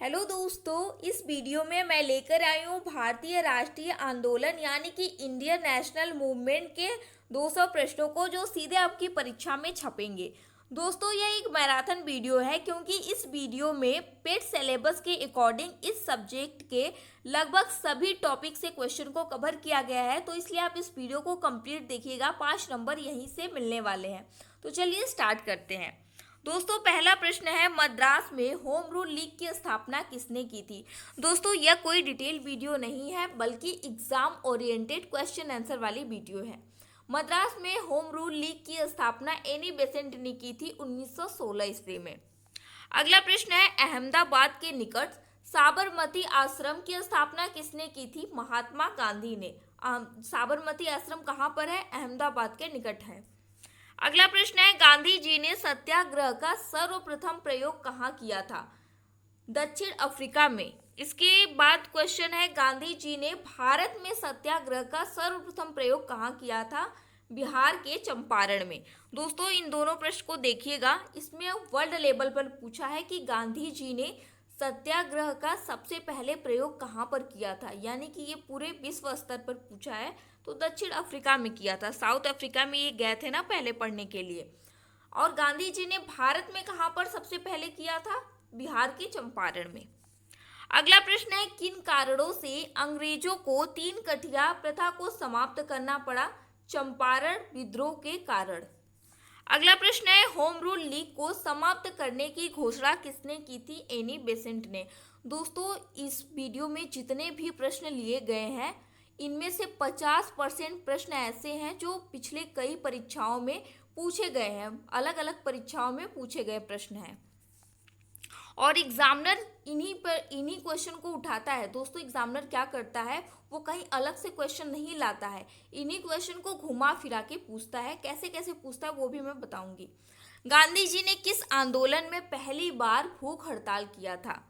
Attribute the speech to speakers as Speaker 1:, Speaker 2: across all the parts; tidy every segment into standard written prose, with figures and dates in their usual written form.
Speaker 1: Hello दोस्तों, इस video में मैं लेकर आई हूँ भारतीय राष्ट्रीय आंदोलन यानी कि इंडियन नेशनल मूवमेंट के 200 प्रश्नों को जो सीधे आपकी परीक्षा में छपेंगे। दोस्तों, यह एक मैराथन वीडियो है क्योंकि इस वीडियो में पेड सिलेबस के अकॉर्डिंग इस सब्जेक्ट के लगभग सभी टॉपिक से क्वेश्चन को कवर किया गया है, तो इसलिए आप इस वीडियो को कंप्लीट देखिएगा। 5 नंबर यहीं से मिलने वाले हैं। तो चलिए स्टार्ट करते हैं। दोस्तों, पहला प्रश्न है, मद्रास में होम रूल लीग की स्थापना किसने की थी। दोस्तों, यह कोई डिटेल वीडियो नहीं है बल्कि एग्जाम ओरिएंटेड क्वेश्चन आंसर वाली वीडियो है। मद्रास में होम रूल लीग की स्थापना एनी बेसेंट ने की थी 1916 ईस्वी में। अगला प्रश्न है, अहमदाबाद के निकट साबरमती आश्रम की स्थापना किसने की थी। महात्मा गांधी ने। साबरमती आश्रम कहाँ पर है? अहमदाबाद के निकट है। अगला प्रश्न है, गांधी जी ने सत्याग्रह का सर्वप्रथम प्रयोग कहाँ किया था। दक्षिण अफ्रीका में। इसके बाद क्वेश्चन है, गांधी जी ने भारत में सत्याग्रह का सर्वप्रथम प्रयोग कहाँ किया था। बिहार के चंपारण में। दोस्तों, इन दोनों प्रश्न को देखिएगा। इसमें वर्ल्ड लेवल पर पूछा है कि गांधी जी ने सत्याग्रह का सबसे पहले प्रयोग कहाँ पर किया था, यानी कि ये पूरे विश्व स्तर पर पूछा है, तो दक्षिण अफ्रीका में किया था। साउथ अफ्रीका में ये गए थे ना पहले पढ़ने के लिए। और गांधी जी ने भारत में कहाँ पर सबसे पहले किया था? बिहार के चंपारण में। अगला प्रश्न है, किन कारणों से अंग्रेजों को 3 कठिया प्रथा को समाप्त करना पड़ा। चंपारण विद्रोह के कारण। अगला प्रश्न है, होम रूल लीग को समाप्त करने की घोषणा किसने की थी। एनी बेसेंट ने। दोस्तों, इस वीडियो में जितने भी प्रश्न लिए गए हैं इनमें से 50% प्रश्न ऐसे हैं जो पिछले कई परीक्षाओं में पूछे गए हैं, अलग अलग परीक्षाओं में पूछे गए प्रश्न हैं और एग्जामिनर इन्हीं क्वेश्चन को उठाता है। दोस्तों, एग्जामिनर क्या करता है, वो कहीं अलग से क्वेश्चन नहीं लाता है, इन्हीं क्वेश्चन को घुमा फिरा के पूछता है। कैसे कैसे पूछता है वो भी मैं बताऊंगी। गांधी जी ने किस आंदोलन में पहली बार भूख हड़ताल किया था।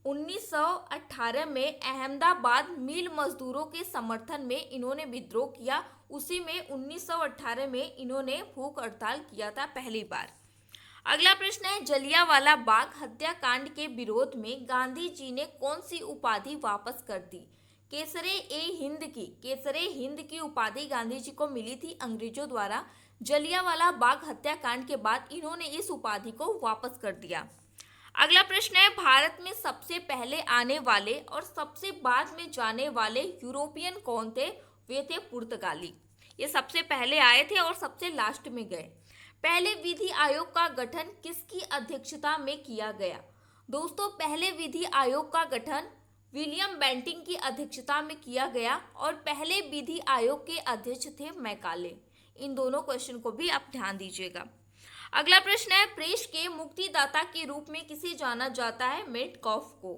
Speaker 1: 1918 में अहमदाबाद मिल मजदूरों के समर्थन में इन्होंने विद्रोह किया। उसी में 1918 में इन्होंने भूख हड़ताल किया था पहली बार। अगला प्रश्न है, जलियांवाला बाग हत्याकांड के विरोध में गांधी जी ने कौन सी उपाधि वापस कर दी। केसरे हिंद की उपाधि गांधी जी को मिली थी अंग्रेजों द्वारा। जलियांवाला बाग हत्याकांड के बाद इन्होंने इस उपाधि को वापस कर दिया। अगला प्रश्न है, भारत में सबसे पहले आने वाले और सबसे बाद में जाने वाले यूरोपियन कौन थे। वे थे पुर्तगाली। ये सबसे पहले आए थे और सबसे लास्ट में गए। पहले विधि आयोग का गठन किसकी अध्यक्षता में किया गया। दोस्तों, पहले विधि आयोग का गठन विलियम बेंटिंग की अध्यक्षता में किया गया और पहले विधि आयोग के अध्यक्ष थे मैकाले। इन दोनों क्वेश्चन को भी आप ध्यान दीजिएगा। अगला प्रश्न है, प्रेस के मुक्तिदाता के रूप में किसे जाना जाता है। मेटकॉफ को।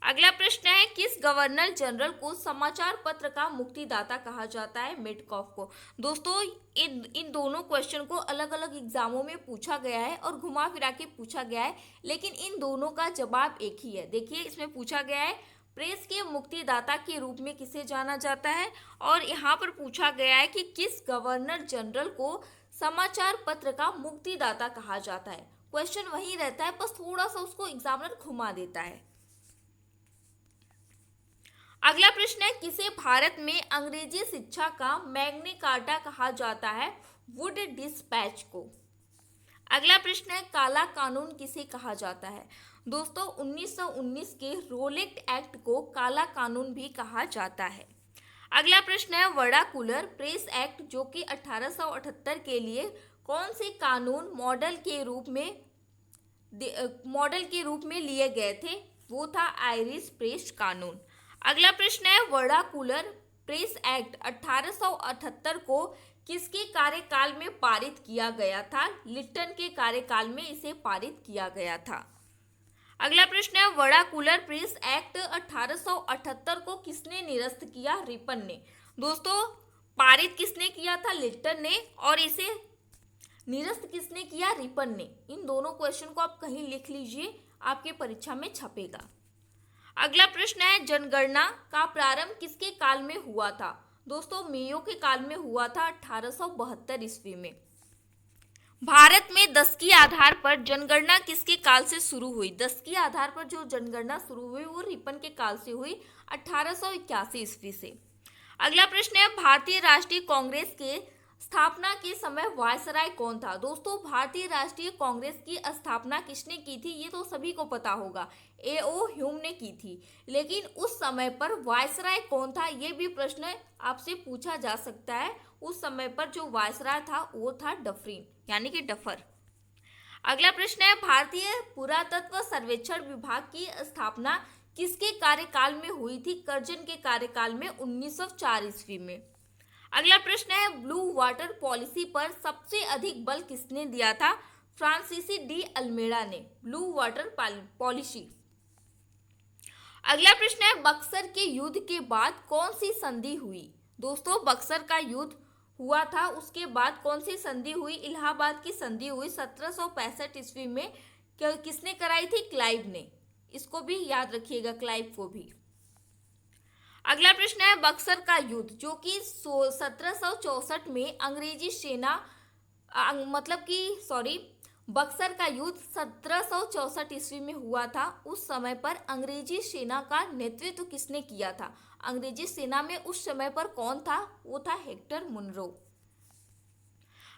Speaker 1: अगला प्रश्न है, किस गवर्नर जनरल को समाचार पत्र का मुक्तिदाता कहा जाता है। मेटकॉफ को। दोस्तों, इन दोनों क्वेश्चन को अलग अलग एग्जामों में पूछा गया है और घुमा फिरा के पूछा गया है, लेकिन इन दोनों का जवाब एक ही है। देखिए, इसमें पूछा गया है प्रेस के मुक्तिदाता के रूप में किसे जाना जाता है, और यहाँ पर पूछा गया है कि किस गवर्नर जनरल को समाचार पत्र का मुक्तिदाता कहा जाता है। क्वेश्चन वही रहता है, बस थोड़ा सा उसको एग्जामिनर घुमा देता है। अगला प्रश्न है, किसे भारत में अंग्रेजी शिक्षा का मैग्ना कार्टा कहा जाता है। वुड डिस्पैच को। अगला प्रश्न है, काला कानून किसे कहा जाता है। दोस्तों, 1919 के रोलेट एक्ट को काला कानून भी कहा जाता है। अगला प्रश्न है, वर्नाकुलर प्रेस एक्ट जो कि 1878 के लिए कौन से कानून मॉडल के रूप में लिए गए थे। वो था आयरिश प्रेस कानून। अगला प्रश्न है, वर्नाकुलर प्रेस एक्ट 1878 को किसके कार्यकाल में पारित किया गया था। लिट्टन के कार्यकाल में इसे पारित किया गया था। अगला प्रश्न है, वर्नाकुलर प्रेस एक्ट 1878 को किसने निरस्त किया। रिपन ने। दोस्तों, पारित किसने किया था। लिट्टन ने। और इसे निरस्त किसने किया। रिपन ने। इन दोनों क्वेश्चन को आप कहीं लिख लीजिए, आपके परीक्षा में छपेगा। अगला प्रश्न है, जनगणना का प्रारंभ किसके काल में हुआ था। दोस्तों, मेयो के काल में हुआ था 1872 ईस्वी में। भारत में 10 की आधार पर जनगणना किसके काल से शुरू हुई? 10 की आधार पर जो जनगणना शुरू हुई वो रिपन के काल से हुई, 1881 ईस्वी से। अगला प्रश्न है, भारतीय राष्ट्रीय कांग्रेस के स्थापना के समय वायसराय कौन था? दोस्तों, भारतीय राष्ट्रीय कांग्रेस की स्थापना किसने की थी ये तो सभी को पता होगा, A.O. ह्यूम ने की थी। लेकिन उस समय पर वायसराय कौन था ये भी प्रश्न आपसे पूछा जा सकता है। उस समय पर जो वायसराय था वो था डफरिन, यानी कि डफर। अगला प्रश्न है, भारतीय पुरातत्व सर्वेक्षण विभाग की स्थापना किसके कार्यकाल में हुई थी? कर्जन के कार्यकाल में 1904 ईस्वी में। अगला प्रश्न है, ब्लू वाटर पॉलिसी पर सबसे अधिक बल किसने दिया था? फ्रांसीसी डी अल्मेडा ने ब्लू वाटर पॉलिसी। अगला प्रश्न है, बक्सर के युद्ध के बाद कौन सी संधि हुई? दोस्तों, बक्सर का युद्ध हुआ था, उसके बाद कौन सी संधि हुई? इलाहाबाद की संधि हुई 1765 ईस्वी में। किसने कराई थी? क्लाइव ने। इसको भी याद रखिएगा, क्लाइव को भी। अगला प्रश्न है, बक्सर का युद्ध जो कि 1764 में अंग्रेजी सेना बक्सर का युद्ध 1764 ईस्वी में हुआ था। उस समय पर अंग्रेजी सेना का नेतृत्व किसने किया था? अंग्रेजी सेना में उस समय पर कौन था? वो था हेक्टर मुनरो।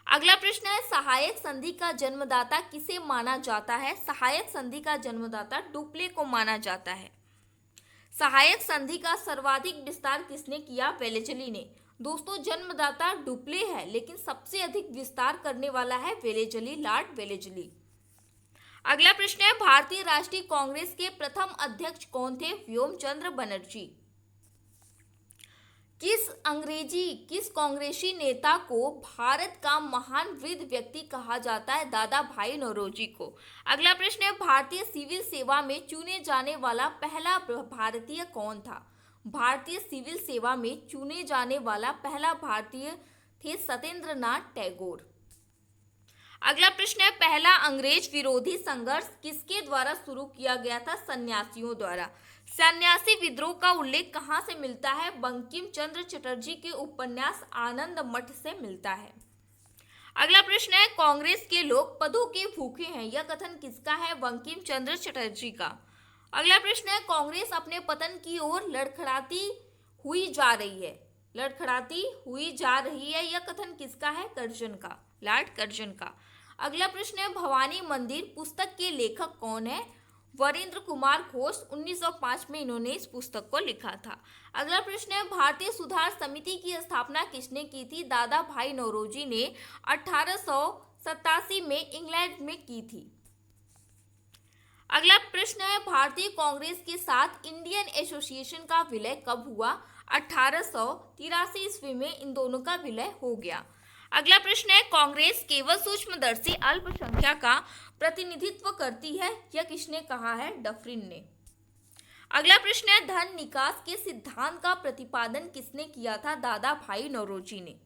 Speaker 1: अगला प्रश्न है, सहायक संधि का जन्मदाता किसे माना जाता है? सहायक संधि का जन्मदाता डुप्ले को माना जाता है। सहायक संधि का सर्वाधिक विस्तार किसने किया? वेलेजली ने। दोस्तों, जन्मदाता डुप्ले है लेकिन सबसे अधिक विस्तार करने वाला है वेलेजली, लॉर्ड वेलेजली। अगला प्रश्न है, भारतीय राष्ट्रीय कांग्रेस के प्रथम अध्यक्ष कौन थे? व्योमचंद्र बनर्जी। किस कांग्रेसी नेता को भारत का महान वृद्ध व्यक्ति कहा जाता है? दादा भाई नौरोजी को। अगला प्रश्न है, भारतीय सिविल सेवा में चुने जाने वाला पहला भारतीय कौन था? भारतीय सिविल सेवा में चुने जाने वाला पहला भारतीय थे सत्येंद्र नाथ टैगोर। अगला प्रश्न है, पहला अंग्रेज विरोधी संघर्ष किसके द्वारा शुरू किया गया था? सन्यासियों द्वारा। सन्यासी विद्रोह का उल्लेख कहाँ से मिलता है? बंकिम चंद्र चटर्जी के उपन्यास आनंद मठ से मिलता है। अगला प्रश्न है, कांग्रेस के लोग पदों के भूखे हैं, यह कथन किसका है? बंकिम चंद्र चटर्जी का। अगला प्रश्न है, कांग्रेस अपने पतन की ओर लड़खड़ाती हुई जा रही है, यह कथन किसका है? कर्जन का, लॉर्ड कर्जन का। अगला प्रश्न है, भवानी मंदिर पुस्तक के लेखक कौन है? वरिंद्र कुमार घोष। 1905 में इन्होंने इस पुस्तक को लिखा था। अगला प्रश्न है, भारतीय सुधार समिति की स्थापना किसने की थी? दादा भाई नौरोजी ने 1887 में इंग्लैंड में की थी। अगला प्रश्न है, भारतीय कांग्रेस के साथ इंडियन एसोसिएशन का विलय कब हुआ? 1883 ईस्वी में इन दोनों का विलय हो गया। अगला प्रश्न है, कांग्रेस केवल सूक्ष्मदर्शी अल्पसंख्यक का प्रतिनिधित्व करती है, यह किसने कहा है? डफरिन ने। अगला प्रश्न है, धन निकास के सिद्धांत का प्रतिपादन किसने किया था? दादा भाई नौरोजी ने।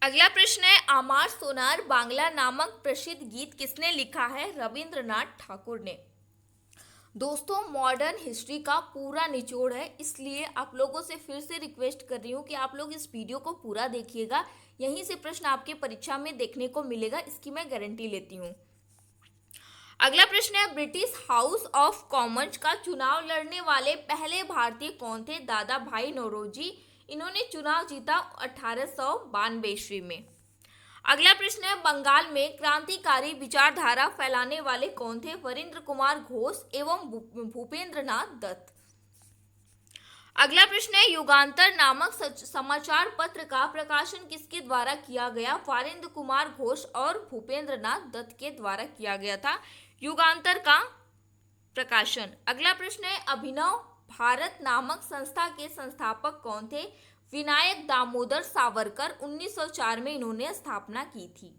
Speaker 1: अगला प्रश्न है, आमार सोनार बांग्ला नामक प्रसिद्ध गीत किसने लिखा है? रविंद्रनाथ ठाकुर ने। दोस्तों, मॉडर्न हिस्ट्री का पूरा निचोड़ है, इसलिए आप लोगों से फिर से रिक्वेस्ट कर रही हूँ कि आप लोग इस वीडियो को पूरा देखिएगा। यहीं से प्रश्न आपके परीक्षा में देखने को मिलेगा, इसकी मैं गारंटी लेती हूँ। अगला प्रश्न है, ब्रिटिश हाउस ऑफ कॉमन्स का चुनाव लड़ने वाले पहले भारतीय कौन थे? दादा भाई नौरोजी। इन्होंने चुनाव जीता 1892 ईस्वी में। अगला प्रश्न है, बंगाल में क्रांतिकारी विचारधारा फैलाने वाले कौन थे? वरिंद्र कुमार घोष एवं भूपेंद्र नाथ दत्त। अगला प्रश्न है, युगांतर नामक समाचार पत्र का प्रकाशन किसके द्वारा किया गया? वरिंद्र कुमार घोष और भूपेंद्र नाथ दत्त के द्वारा किया गया था युगांतर का प्रकाशन। अगला प्रश्न है, अभिनव भारत नामक संस्था के संस्थापक कौन थे? विनायक दामोदर सावरकर। 1904 में इन्होंने स्थापना की थी।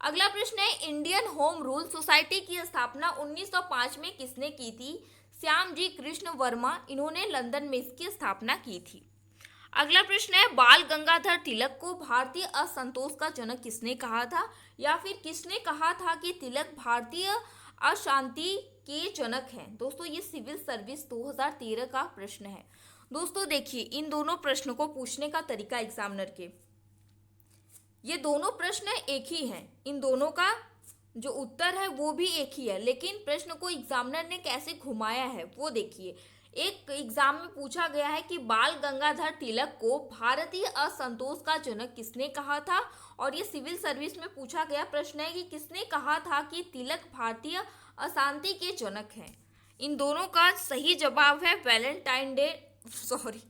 Speaker 1: अगला प्रश्न है, इंडियन होम रूल सोसाइटी की स्थापना 1905 में किसने की थी? श्याम जी कृष्ण वर्मा। इन्होंने लंदन में इसकी स्थापना की थी। अगला प्रश्न है, बाल गंगाधर तिलक को भारतीय असंतोष का जनक किसने कहा था? या फिर किसने कहा था कि तिलक भारतीय अशांति के जनक हैं? दोस्तों, ये सिविल सर्विस 2013 का प्रश्न है। दोस्तों देखिए, इन दोनों प्रश्नों को पूछने का तरीका एग्जामिनर के, ये दोनों प्रश्न एक ही हैं, इन दोनों का जो उत्तर है वो भी एक ही है, लेकिन प्रश्न को एग्जामिनर ने कैसे घुमाया है वो देखिए। एक एग्जाम में पूछा गया है कि बाल गंगाधर तिलक को भारतीय असंतोष का जनक किसने कहा था, और ये सिविल सर्विस में पूछा गया प्रश्न है कि किसने कहा था कि तिलक भारतीय अशांति के जनक हैं। इन दोनों का सही जवाब है Valentine day, sorry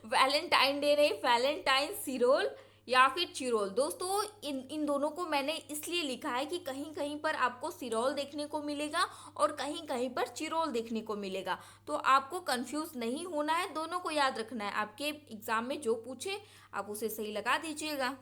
Speaker 1: Valentine day नहीं, वैलेंटाइन सिरोल या फिर चिरोल। दोस्तों इन दोनों को मैंने इसलिए लिखा है कि कहीं कहीं पर आपको सिरोल देखने को मिलेगा और कहीं कहीं पर चिरोल देखने को मिलेगा, तो आपको कंफ्यूज नहीं होना है, दोनों को याद रखना है। आपके एग्जाम में जो पूछे आप उसे सही लगा दीजिएगा।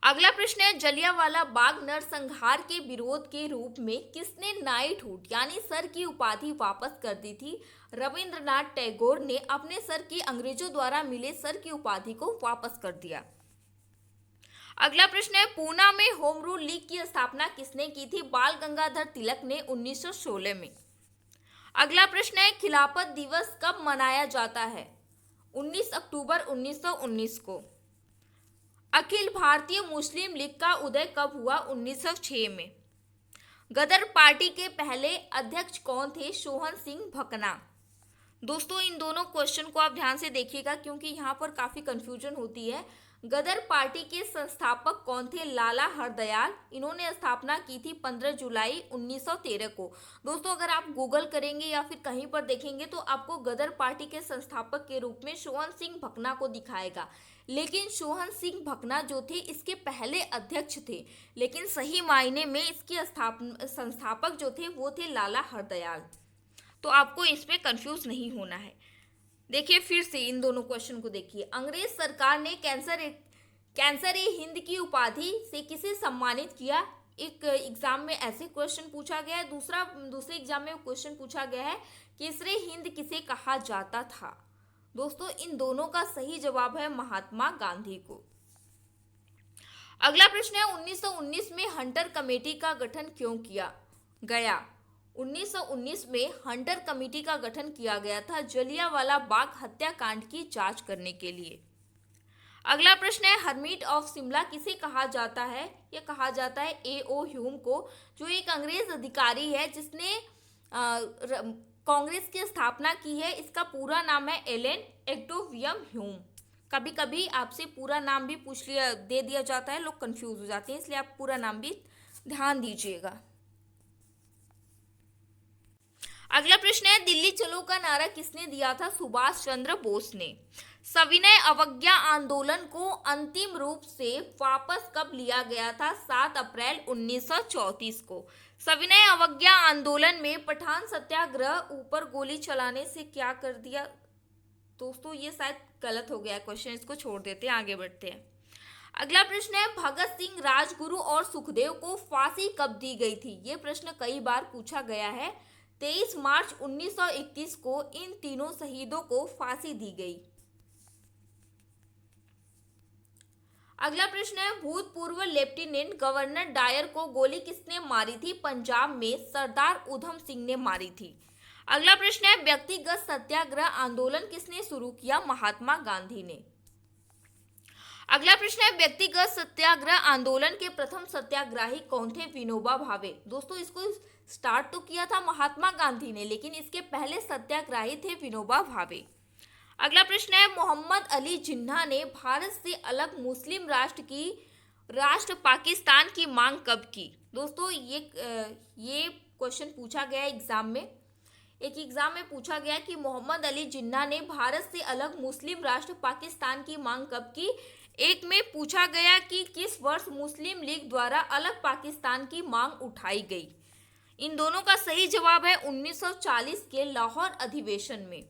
Speaker 1: अगला प्रश्न है, जलियांवाला बाग नरसंहार के विरोध के रूप में किसने नाइटहुड यानी सर की उपाधि वापस कर दी थी? रविंद्रनाथ टैगोर ने अपने सर की अंग्रेजों द्वारा मिले सर की उपाधि को वापस कर दिया। अगला प्रश्न है, पूना में होम रूल लीग की स्थापना किसने की थी? बाल गंगाधर तिलक ने 1916 में। अगला प्रश्न है, खिलाफत दिवस कब मनाया जाता है? 19 अक्टूबर 1919 को। अखिल भारतीय मुस्लिम लीग का उदय कब हुआ? 1906 में। गदर पार्टी के पहले अध्यक्ष कौन थे? सोहन सिंह भकना। दोस्तों इन दोनों क्वेश्चन को आप ध्यान से देखिएगा क्योंकि यहाँ पर काफी कंफ्यूजन होती है। गदर पार्टी के संस्थापक कौन थे? लाला हरदयाल। इन्होंने स्थापना की थी 15 जुलाई 1913 को। दोस्तों अगर आप गूगल करेंगे या फिर कहीं पर देखेंगे तो आपको गदर पार्टी के संस्थापक के रूप में सोहन सिंह भकना को दिखाएगा, लेकिन सोहन सिंह भकना जो थे इसके पहले अध्यक्ष थे, लेकिन सही मायने में इसके संस्थापक जो थे वो थे लाला हरदयाल। तो आपको इसमें कंफ्यूज नहीं होना है। देखिए फिर से इन दोनों क्वेश्चन को देखिए। अंग्रेज सरकार ने कैंसर ए हिंद की उपाधि से किसे सम्मानित किया? एक एग्जाम में ऐसे क्वेश्चन पूछा गया है। दूसरे एग्जाम में क्वेश्चन पूछा गया है केसरे हिंद किसे कहा जाता था? दोस्तों इन दोनों का सही जवाब है महात्मा गांधी को। अगला प्रश्न है, 1919 में हंटर कमेटी का गठन क्यों किया गया? 1919 में हंटर कमेटी का गठन किया गया था जलियांवाला बाग हत्याकांड की जांच करने के लिए। अगला प्रश्न है, हर्मिट ऑफ शिमला किसे कहा जाता है? यह कहा जाता है A.O. ह्यूम को, जो एक अंग्रेज अधिकारी है जिसने कांग्रेस की स्थापना की है। इसका पूरा नाम है एलन एक्टोवियम ह्यूम। कभी कभी आपसे पूरा नाम भी दे दिया जाता है, लोग कंफ्यूज हो जाते हैं, इसलिए आप पूरा नाम भी ध्यान दीजिएगा। अगला प्रश्न है, दिल्ली चलो का नारा किसने दिया था? सुभाष चंद्र बोस ने। सविनय अवज्ञा आंदोलन को अंतिम रूप से वापस कब लिया गया था? 7 अप्रैल 1934 को। सविनय अवज्ञा आंदोलन में पठान सत्याग्रह ऊपर गोली चलाने से क्या कर दिया? दोस्तों ये शायद गलत हो गया क्वेश्चन, इसको छोड़ देते हैं, आगे बढ़ते हैं। अगला प्रश्न है, भगत सिंह, राजगुरु और सुखदेव को फांसी कब दी गई थी? ये प्रश्न कई बार पूछा गया है। 23 मार्च 1931 को इन तीनों शहीदों को फांसी दी गई। अगला प्रश्न है, भूतपूर्व लेफ्टिनेंट गवर्नर डायर को गोली किसने मारी थी? पंजाब में सरदार उधम सिंह ने मारी थी। अगला प्रश्न है, व्यक्तिगत सत्याग्रह आंदोलन किसने शुरू किया? महात्मा गांधी ने। अगला प्रश्न है, व्यक्तिगत सत्याग्रह आंदोलन के प्रथम सत्याग्रही कौन थे? विनोबा भावे। दोस्तों इसको स्टार्ट तो किया था महात्मा गांधी ने, लेकिन इसके पहले सत्याग्रही थे विनोबा भावे। अगला प्रश्न है, मोहम्मद अली जिन्ना ने भारत से अलग मुस्लिम राष्ट्र पाकिस्तान की मांग कब की? दोस्तों ये क्वेश्चन पूछा गया एग्जाम में। एक एग्जाम में पूछा गया कि मोहम्मद अली जिन्ना ने भारत से अलग मुस्लिम राष्ट्र पाकिस्तान की मांग कब की? एक में पूछा गया कि किस वर्ष मुस्लिम लीग द्वारा अलग पाकिस्तान की मांग उठाई गई? इन दोनों का सही जवाब है 1940 के लाहौर अधिवेशन में।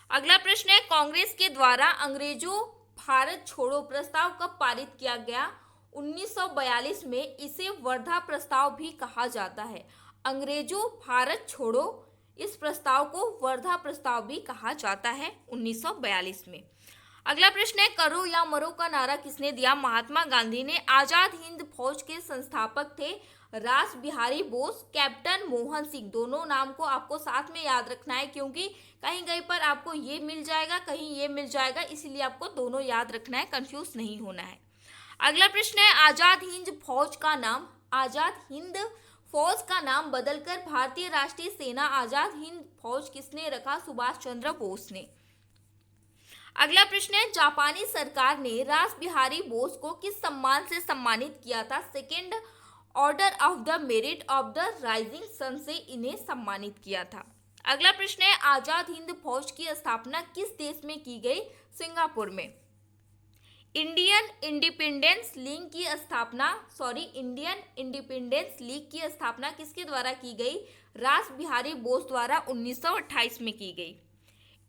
Speaker 1: अगला प्रश्न है, कांग्रेस के द्वारा अंग्रेजों भारत छोड़ो प्रस्ताव कब पारित किया गया? 1942 में। इसे वर्धा प्रस्ताव भी कहा जाता है। अंग्रेजों भारत छोड़ो, इस प्रस्ताव को वर्धा प्रस्ताव भी कहा जाता है 1942 में। अगला प्रश्न है, करो या मरो का नारा किसने दिया? महात्मा गांधी ने। आजाद हिंद फौज के संस्थापक थे रास बिहारी बोस, कैप्टन मोहन सिंह। दोनों नाम को आपको साथ में याद रखना है, क्योंकि कहीं कहीं पर आपको ये मिल जाएगा, कहीं ये मिल जाएगा, इसीलिए आपको दोनों याद रखना है, कंफ्यूज नहीं होना है। अगला प्रश्न है, आजाद हिंद फौज का नाम, आजाद हिंद फौज का नाम बदलकर भारतीय राष्ट्रीय सेना आजाद हिंद फौज किसने रखा? सुभाष चंद्र बोस ने। अगला प्रश्न है, जापानी सरकार ने रास बिहारी बोस को किस सम्मान से सम्मानित किया था? Second order of the merit of the rising sun से इन्हें सम्मानित किया था। अगला प्रश्न है, आजाद हिंद फौज की स्थापना किस देश में की गई? सिंगापुर में। इंडियन इंडिपेंडेंस लीग की स्थापना किसके द्वारा की गई? रास बिहारी बोस द्वारा 1928 में की गई।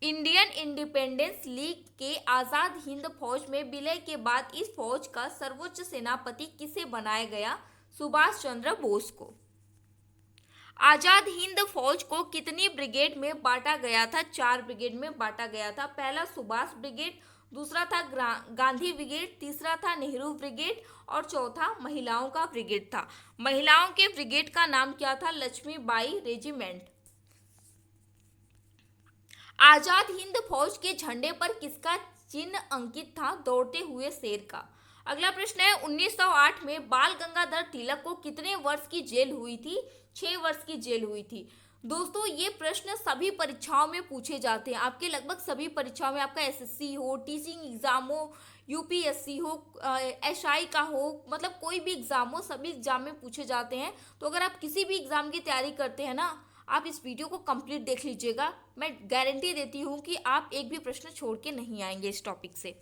Speaker 1: इंडियन इंडिपेंडेंस लीग के आजाद हिंद फौज में विलय के बाद इस फौज का सर्वोच्च सेनापति किसे बनाया गया? सुभाष चंद्र बोस को। आजाद हिंद फौज को कितनी ब्रिगेड में बांटा गया था? 4 ब्रिगेड में बांटा गया था। पहला सुभाष ब्रिगेड, दूसरा था गांधी ब्रिगेड, तीसरा था नेहरू ब्रिगेड और चौथा महिलाओं का ब्रिगेड था। महिलाओं के ब्रिगेड का नाम क्या था? लक्ष्मीबाई रेजिमेंट। आजाद हिंद फौज के झंडे पर किसका चिन्ह अंकित था? दौड़ते हुए शेर का। अगला प्रश्न है, 1908 में बाल गंगाधर तिलक को कितने वर्ष की जेल हुई थी? 6 वर्ष की जेल हुई थी। दोस्तों, ये प्रश्न सभी परीक्षाओं में पूछे जाते हैं। आपके लगभग सभी परीक्षाओं में, आपका एसएससी हो, टीचिंग एग्जाम हो, यूपीएससी हो, एसआई का हो, मतलब कोई भी एग्जाम हो, सभी एग्जाम में पूछे जाते हैं। तो अगर आप किसी भी एग्जाम की तैयारी करते हैं ना, आप इस वीडियो को कंप्लीट देख लीजिएगा। मैं गारंटी देती हूँ कि आप एक भी प्रश्न छोड़ के नहीं आएंगे इस टॉपिक से।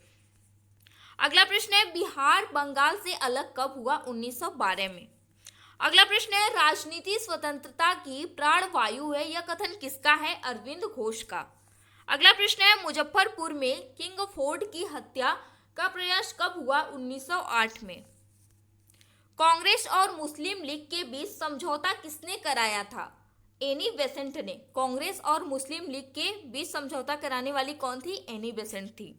Speaker 1: अगला प्रश्न है, बिहार बंगाल से अलग कब हुआ? 1912 में। अगला प्रश्न है, राजनीति स्वतंत्रता की प्राणवायु है, यह कथन किसका है? अरविंद घोष का। अगला प्रश्न है, मुजफ्फरपुर में किंग फोर्ड की हत्या का प्रयास कब हुआ? 1908 में। कांग्रेस और मुस्लिम लीग के बीच समझौता किसने कराया था? एनी बेसेंट ने। कांग्रेस और मुस्लिम लीग के बीच समझौता कराने वाली कौन थी? एनी बेसेंट थी।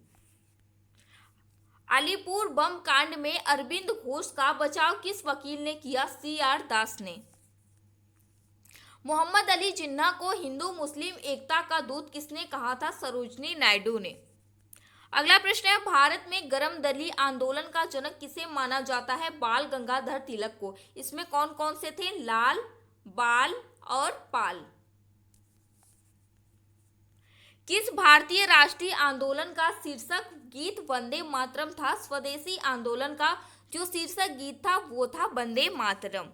Speaker 1: अलीपुर बम कांड में अरविंद घोष का बचाव किस वकील ने किया? सीआर दास ने। मोहम्मद अली जिन्ना को हिंदू मुस्लिम एकता का दूत किसने कहा था? सरोजनी नायडू ने। अगला प्रश्न है, भारत में गर्म दली आंदोलन का जनक किसे माना जाता है? बाल गंगाधर तिलक को। इसमें कौन कौन से थे? लाल, बाल और पाल। किस भारतीय राष्ट्रीय आंदोलन का शीर्षक गीत वंदे मातरम था? स्वदेशी आंदोलन का जो शीर्षक गीत था वो था वंदे मातरम।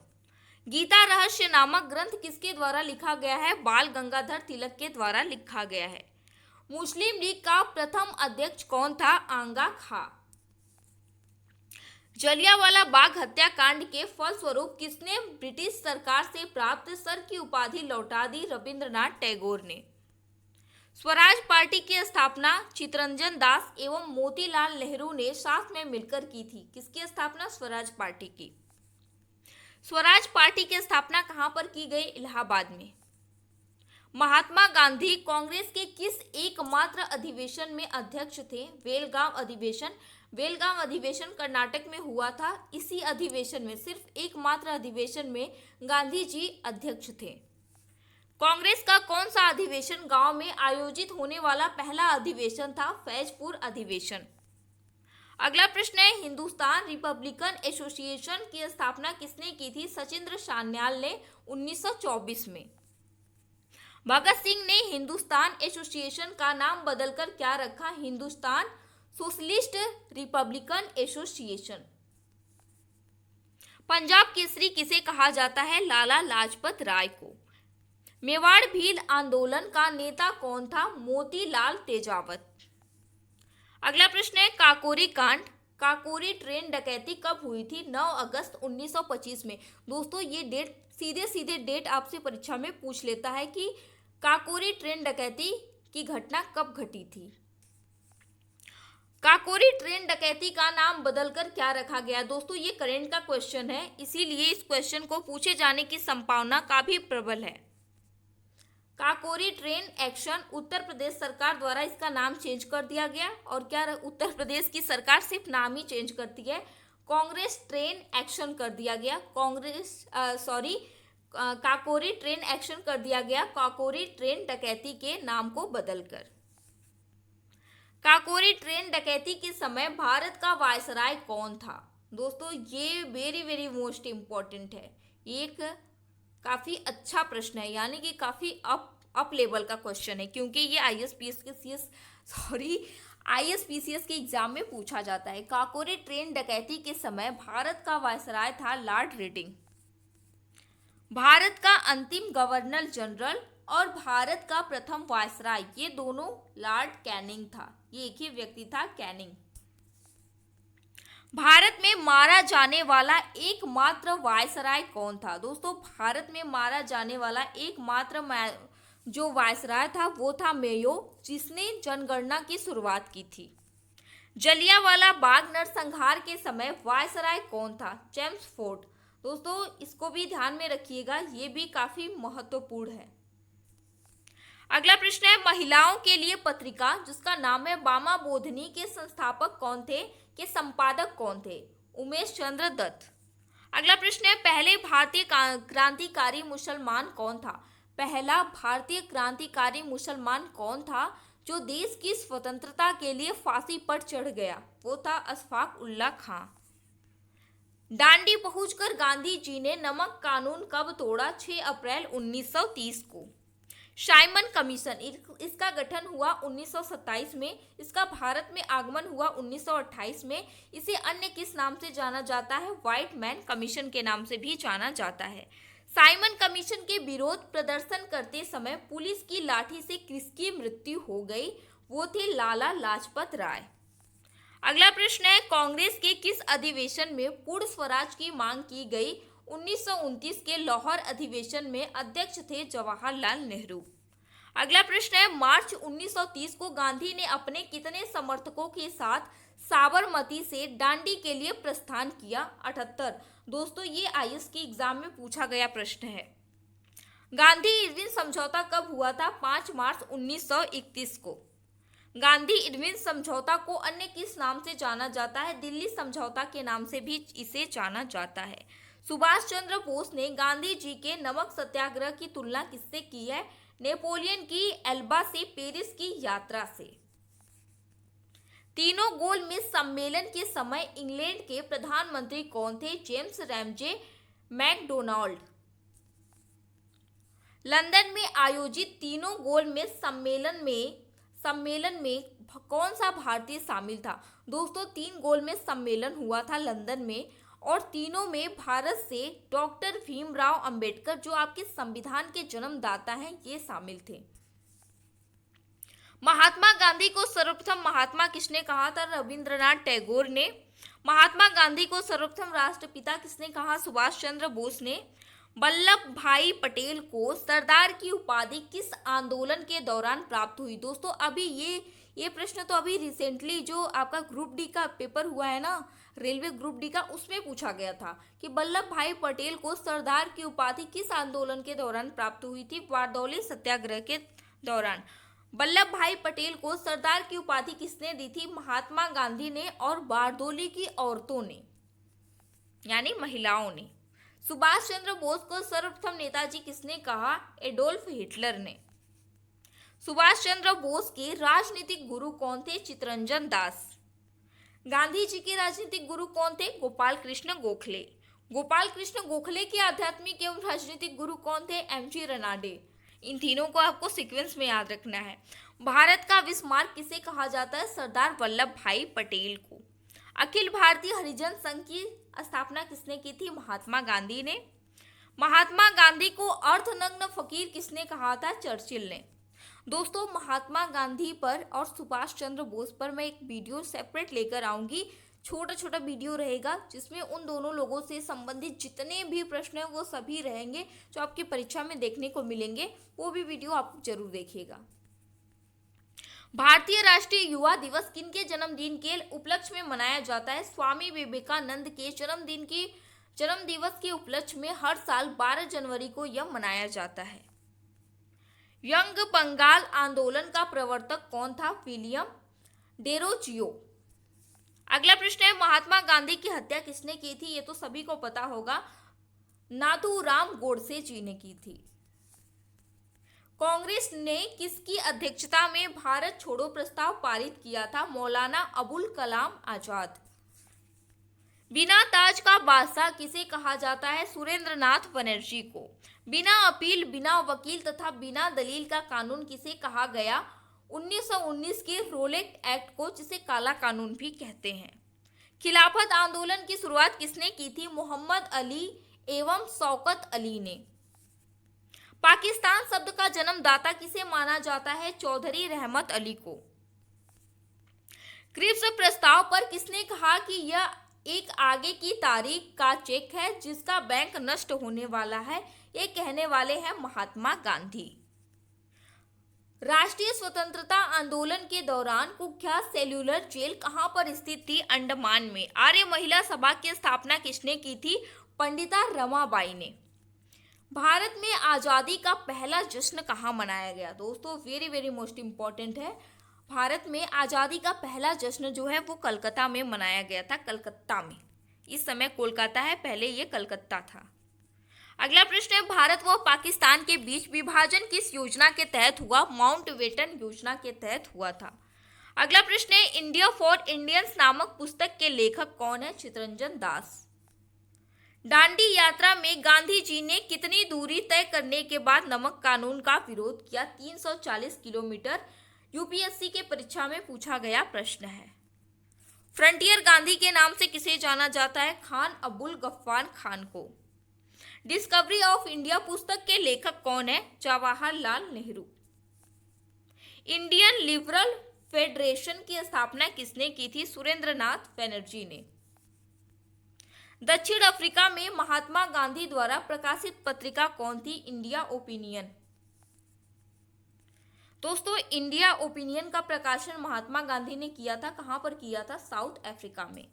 Speaker 1: गीता रहस्य नामक ग्रंथ किसके द्वारा लिखा गया है? बाल गंगाधर तिलक के द्वारा लिखा गया है। मुस्लिम लीग का प्रथम अध्यक्ष कौन था? आंगा खां। जलियांवाला बाग हत्याकांड के फलस्वरूप किसने ब्रिटिश सरकार से प्राप्त सर की उपाधि लौटा दी? रविंद्रनाथ टैगोर ने। स्वराज पार्टी की स्थापना चित्तरंजन दास एवं मोतीलाल नेहरू ने साथ में मिलकर की थी। किसकी स्थापना? स्वराज पार्टी की। स्वराज पार्टी की स्थापना कहां पर की गई? इलाहाबाद में। महात्मा गांधी कांग्रेस के किस एकमात्र अधिवेशन में अध्यक्ष थे? बेलगांव अधिवेशन। बेलगांव अधिवेशन कर्नाटक में हुआ था। इसी अधिवेशन में, सिर्फ एकमात्र अधिवेशन में गांधी जी अध्यक्ष थे। कांग्रेस का कौन सा अधिवेशन गांव में आयोजित होने वाला पहला अधिवेशन था? फैजपुर अधिवेशन। अगला प्रश्न है, हिंदुस्तान रिपब्लिकन एसोसिएशन की स्थापना किसने की थी? सचिंद्र सान्याल ने 1924 में। भगत सिंह ने हिंदुस्तान एसोसिएशन का नाम बदलकर क्या रखा? Hindustan socialist Republican association. Punjab Kesari किसे कहा जाता है? लाला लाजपत राय को। मेवाड़ भील आंदोलन का नेता कौन था? मोतीलाल तेजावत। अगला प्रश्न है, काकोरी कांड, काकोरी ट्रेन डकैती कब हुई थी? 9 अगस्त 1925 में। दोस्तों, ये डेट सीधे सीधे डेट आपसे परीक्षा में पूछ लेता है कि काकोरी ट्रेन डकैती की घटना कब घटी थी। काकोरी ट्रेन डकैती का नाम बदलकर क्या रखा गया? दोस्तों, ये करंट का क्वेश्चन है, इसीलिए इस क्वेश्चन को पूछे जाने की संभावना काफी प्रबल है। काकोरी ट्रेन एक्शन, उत्तर प्रदेश सरकार द्वारा इसका नाम चेंज कर दिया गया। और क्या उत्तर प्रदेश की सरकार सिर्फ नाम ही चेंज करती है, कांग्रेस ट्रेन एक्शन कर दिया गया, काकोरी ट्रेन एक्शन कर दिया गया काकोरी ट्रेन डकैती के नाम को बदलकर। काकोरी ट्रेन डकैती के समय भारत का वायसराय कौन था? दोस्तों ये वेरी वेरी मोस्ट इम्पोर्टेंट है, एक काफी अच्छा प्रश्न है, यानी कि काफी अप लेवल का क्वेश्चन है, क्योंकि ये आईएसपीसीएस के एग्जाम में पूछा जाता है। काकोरी ट्रेन डकैती के समय भारत का वायसराय था लॉर्ड रेडिंग। भारत का अंतिम गवर्नर जनरल और भारत का प्रथम वायसराय, ये दोनों लॉर्ड कैनिंग था, ये एक ही व्यक्ति था, कैनिंग। भारत में मारा जाने वाला एकमात्र वायसराय कौन था? दोस्तों भारत में मारा जाने वाला एकमात्र जो वायसराय था वो था मेयो, जिसने जनगणना की शुरुआत की थी। जलियांवाला बाग नरसंहार के समय वायसराय कौन था? James Ford. दोस्तों इसको भी ध्यान में रखिएगा, ये भी काफी महत्वपूर्ण है। अगला प्रश्न है, महिलाओं के लिए पत्रिका जिसका नाम है बामा बोधनी के संस्थापक कौन थे, के संपादक कौन थे? उमेश चंद्र दत्त। अगला प्रश्न है, पहले भारतीय क्रांतिकारी मुसलमान कौन था? पहला भारतीय क्रांतिकारी मुसलमान कौन था जो देश की स्वतंत्रता के लिए फांसी पर चढ़ गया? वो था अशफाक उल्लाह खां। दांडी पहुंचकर गांधी जी ने नमक कानून कब तोड़ा? 6 अप्रैल 1930 को। साइमन कमीशन, इसका गठन हुआ 1927 में, इसका भारत में आगमन हुआ 1928 में। इसे अन्य किस नाम से जाना जाता है? व्हाइट मैन कमीशन के नाम से भी जाना जाता है। साइमन कमीशन के विरोध प्रदर्शन करते समय पुलिस की लाठी से किसकी मृत्यु हो गई? वो थे लाला लाजपत राय। अगला प्रश्न है, कांग्रेस के किस अधिवेशन में पूर्ण स्वराज की मांग की गई? 1929 के लाहौर अधिवेशन में अध्यक्ष थे जवाहरलाल नेहरू। अगला प्रश्न है, मार्च 1930 को गांधी ने अपने कितने समर्थकों के साथ साबरमती से दांडी के लिए प्रस्थान किया? 78। दोस्तों ये आईएएस के एग्जाम में पूछा गया प्रश्न है। गांधी इरविन समझौता कब हुआ था? 5 मार्च 1931 को। गांधी इरविन समझौता को अन्य किस नाम से जाना जाता है? दिल्ली समझौता के नाम से भी इसे जाना जाता है। सुभाष चंद्र बोस ने गांधी जी के नमक सत्याग्रह की तुलना किससे की है? नेपोलियन की एल्बा से पेरिस की यात्रा से। तीनों गोलमेज सम्मेलन के समय इंग्लैंड के प्रधानमंत्री कौन थे? James Ramsay McDonald. लंदन में आयोजित तीनों गोलमेज सम्मेलन में कौन सा भारतीय शामिल था? दोस्तों 3 गोलमेज सम्मेलन हुआ था लंदन में, और तीनों में भारत से डॉक्टर भीमराव अंबेडकर, जो आपके संविधान के जन्मदाता हैं, ये शामिल थे। महात्मा गांधी को सर्वप्रथम महात्मा किसने कहा था? रविंद्रनाथ टैगोर ने। महात्मा गांधी को सर्वप्रथम राष्ट्रपिता किसने कहा? सुभाष चंद्र बोस ने। वल्लभ भाई पटेल को सरदार की उपाधि किस आंदोलन के दौरान प्राप्त हुई? दोस्तों अभी ये प्रश्न तो अभी रिसेंटली जो आपका ग्रुप डी का पेपर हुआ है ना, रेलवे ग्रुप डी का, उसमें पूछा गया था कि वल्लभ भाई पटेल को सरदार की उपाधि किस आंदोलन के दौरान प्राप्त हुई थी? बारदौली सत्याग्रह के दौरान। वल्लभ भाई पटेल को सरदार की उपाधि किसने दी थी? महात्मा गांधी ने और बारदौली की औरतों ने, यानी महिलाओं ने। सुभाष चंद्र बोस को सर्वप्रथम नेताजी किसने कहा? एडोल्फ हिटलर ने। सुभाष चंद्र बोस के राजनीतिक गुरु कौन थे? चित्तरंजन दास। गांधी जी के राजनीतिक गुरु कौन थे? गोपाल कृष्ण गोखले। गोपाल कृष्ण गोखले के आध्यात्मिक एवं राजनीतिक गुरु कौन थे? एमजी रनाडे। इन तीनों को आपको सीक्वेंस में याद रखना है। भारत का विस्मार्क किसे कहा जाता है? सरदार वल्लभ भाई पटेल को। अखिल भारतीय हरिजन संघ की स्थापना किसने की थी? महात्मा गांधी ने। महात्मा गांधी को अर्धनग्न फकीर किसने कहा था? चर्चिल ने। दोस्तों महात्मा गांधी पर और सुभाष चंद्र बोस पर मैं एक वीडियो सेपरेट लेकर आऊंगी, छोटा छोटा वीडियो रहेगा जिसमें उन दोनों लोगों से संबंधित जितने भी प्रश्न हैं वो सभी रहेंगे जो आपकी परीक्षा में देखने को मिलेंगे, वो भी वीडियो आप जरूर देखिएगा। भारतीय राष्ट्रीय युवा दिवस किनके जन्मदिन के उपलक्ष्य में मनाया जाता है? स्वामी विवेकानंद के जन्म दिवस के उपलक्ष्य में हर साल 12 जनवरी को यह मनाया जाता है। यंग बंगाल आंदोलन का प्रवर्तक कौन था? William Derozio. अगला प्रश्न है, महात्मा गांधी की हत्या किसने की थी? ये तो सभी को पता होगा, नाथूराम गोडसे जी ने की थी। कांग्रेस ने किसकी अध्यक्षता में भारत छोड़ो प्रस्ताव पारित किया था? मौलाना अबुल कलाम आजाद। बिना ताज का बादशाह किसे कहा जाता है? सुरेंद्रनाथ बनर्जी को। बिना अपील, बिना वकील तथा बिना दलील का कानून किसे कहा गया? 1919 के रोलेट एक्ट को, जिसे काला कानून भी कहते हैं। खिलाफत आंदोलन की शुरुआत किसने की थी? मोहम्मद अली एवं शौकत अली ने। पाकिस्तान शब्द का जन्मदाता किसे माना जाता है? चौधरी रहमत अली को। क्रिप्स प्रस्ताव पर किसने कहा कि यह एक आगे की तारीख का चेक है जिसका बैंक नष्ट होने वाला है? ये कहने वाले हैं महात्मा गांधी। राष्ट्रीय स्वतंत्रता आंदोलन के दौरान कुख्यात सेल्यूलर जेल कहां पर स्थित थी? अंडमान में। आर्य महिला सभा की स्थापना किसने की थी? पंडिता रमाबाई ने। भारत में आजादी का पहला जश्न कहां मनाया गया? दोस्तों वेरी वेरी मोस्ट इंपॉर्टेंट है, भारत में आजादी का पहला जश्न जो है वो कलकत्ता में मनाया गया था। कलकत्ता में, इस समय कोलकाता है, पहले ये कलकत्ता था। अगला प्रश्न है, भारत व पाकिस्तान के बीच विभाजन किस योजना के तहत हुआ? माउंटबेटन योजना के तहत हुआ था। अगला प्रश्न है, इंडिया फॉर इंडियंस नामक पुस्तक के लेखक कौन है? चित्तरंजन दास। दांडी यात्रा में गांधी जी ने कितनी दूरी तय करने के बाद नमक कानून का विरोध किया? 340 किलोमीटर। यूपीएससी के परीक्षा में पूछा गया प्रश्न है। फ्रंटियर गांधी के नाम से किसे जाना जाता है? खान अब्दुल गफ्फार खान को। डिस्कवरी ऑफ इंडिया पुस्तक के लेखक कौन है? Jawaharlal Nehru. Indian liberal federation की स्थापना किसने की थी? सुरेंद्रनाथ बनर्जी ने। दक्षिण अफ्रीका में महात्मा गांधी द्वारा प्रकाशित पत्रिका कौन थी? India opinion. दोस्तों इंडिया ओपिनियन का प्रकाशन महात्मा गांधी ने किया था, कहां पर किया था? साउथ अफ्रीका में।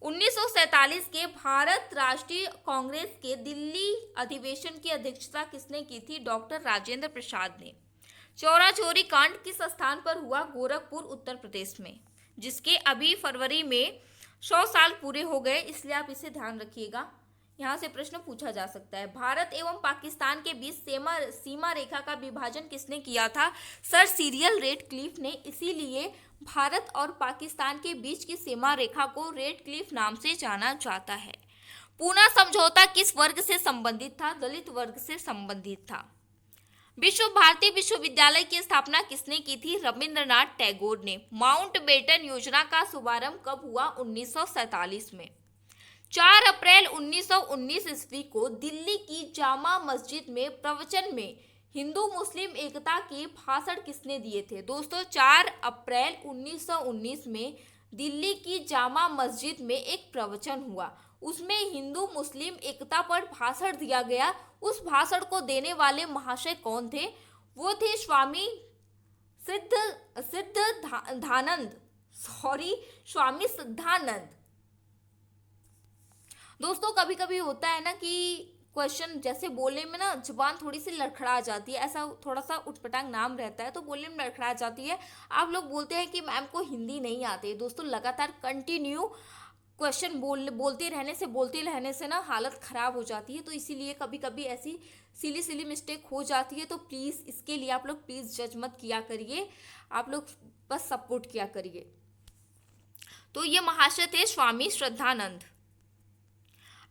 Speaker 1: 1947 के भारत राष्ट्रीय कांग्रेस के दिल्ली अधिवेशन की अध्यक्षता किसने की थी? डॉक्टर राजेंद्र प्रसाद ने। चौरा चोरी कांड किस स्थान पर हुआ? गोरखपुर उत्तर प्रदेश में, जिसके अभी फरवरी में 100 साल पूरे हो गए, इसलिए आप इसे ध्यान रखिएगा, यहाँ से प्रश्न पूछा जा सकता है। भारत एवं पाकिस्तान के बीच सीमा रेखा का विभाजन किसने किया था? सर सीरियल रेडक्लिफ ने। इसीलिए भारत और पाकिस्तान के बीच की सीमा रेखा को रेडक्लिफ नाम से जाना जाता है। पूना समझौता किस वर्ग से संबंधित था? दलित वर्ग से संबंधित था। विश्व भारती विश्वविद्यालय की स्थापना किसने की थी? रविंद्रनाथ टैगोर ने। माउंटबेटन योजना का शुभारंभ कब हुआ? 1947 में। 4 अप्रैल 1919 ईस्वी को दिल्ली की जामा मस्जिद में प्रवचन में हिंदू मुस्लिम एकता के भाषण किसने दिए थे? दोस्तों 4 अप्रैल 1919 में दिल्ली की जामा मस्जिद में एक प्रवचन हुआ, उसमें हिंदू मुस्लिम एकता पर भाषण दिया गया। उस भाषण को देने वाले महाशय कौन थे? वो थे स्वामी सिद्धानंद। दोस्तों कभी कभी होता है ना कि क्वेश्चन जैसे बोलने में ना जुबान थोड़ी सी लड़खड़ा जाती है, ऐसा थोड़ा सा उटपटांग नाम रहता है तो बोलने में लड़खड़ा जाती है। आप लोग बोलते हैं कि मैम को हिंदी नहीं आती। दोस्तों लगातार कंटिन्यू क्वेश्चन बोलते रहने से ना हालत ख़राब हो जाती है, तो इसीलिए कभी कभी ऐसी सिली मिस्टेक हो जाती है। तो प्लीज़ इसके लिए आप लोग प्लीज़ जज मत किया करिए, आप लोग बस सपोर्ट किया करिए। तो ये महाशय थे स्वामी श्रद्धानंद।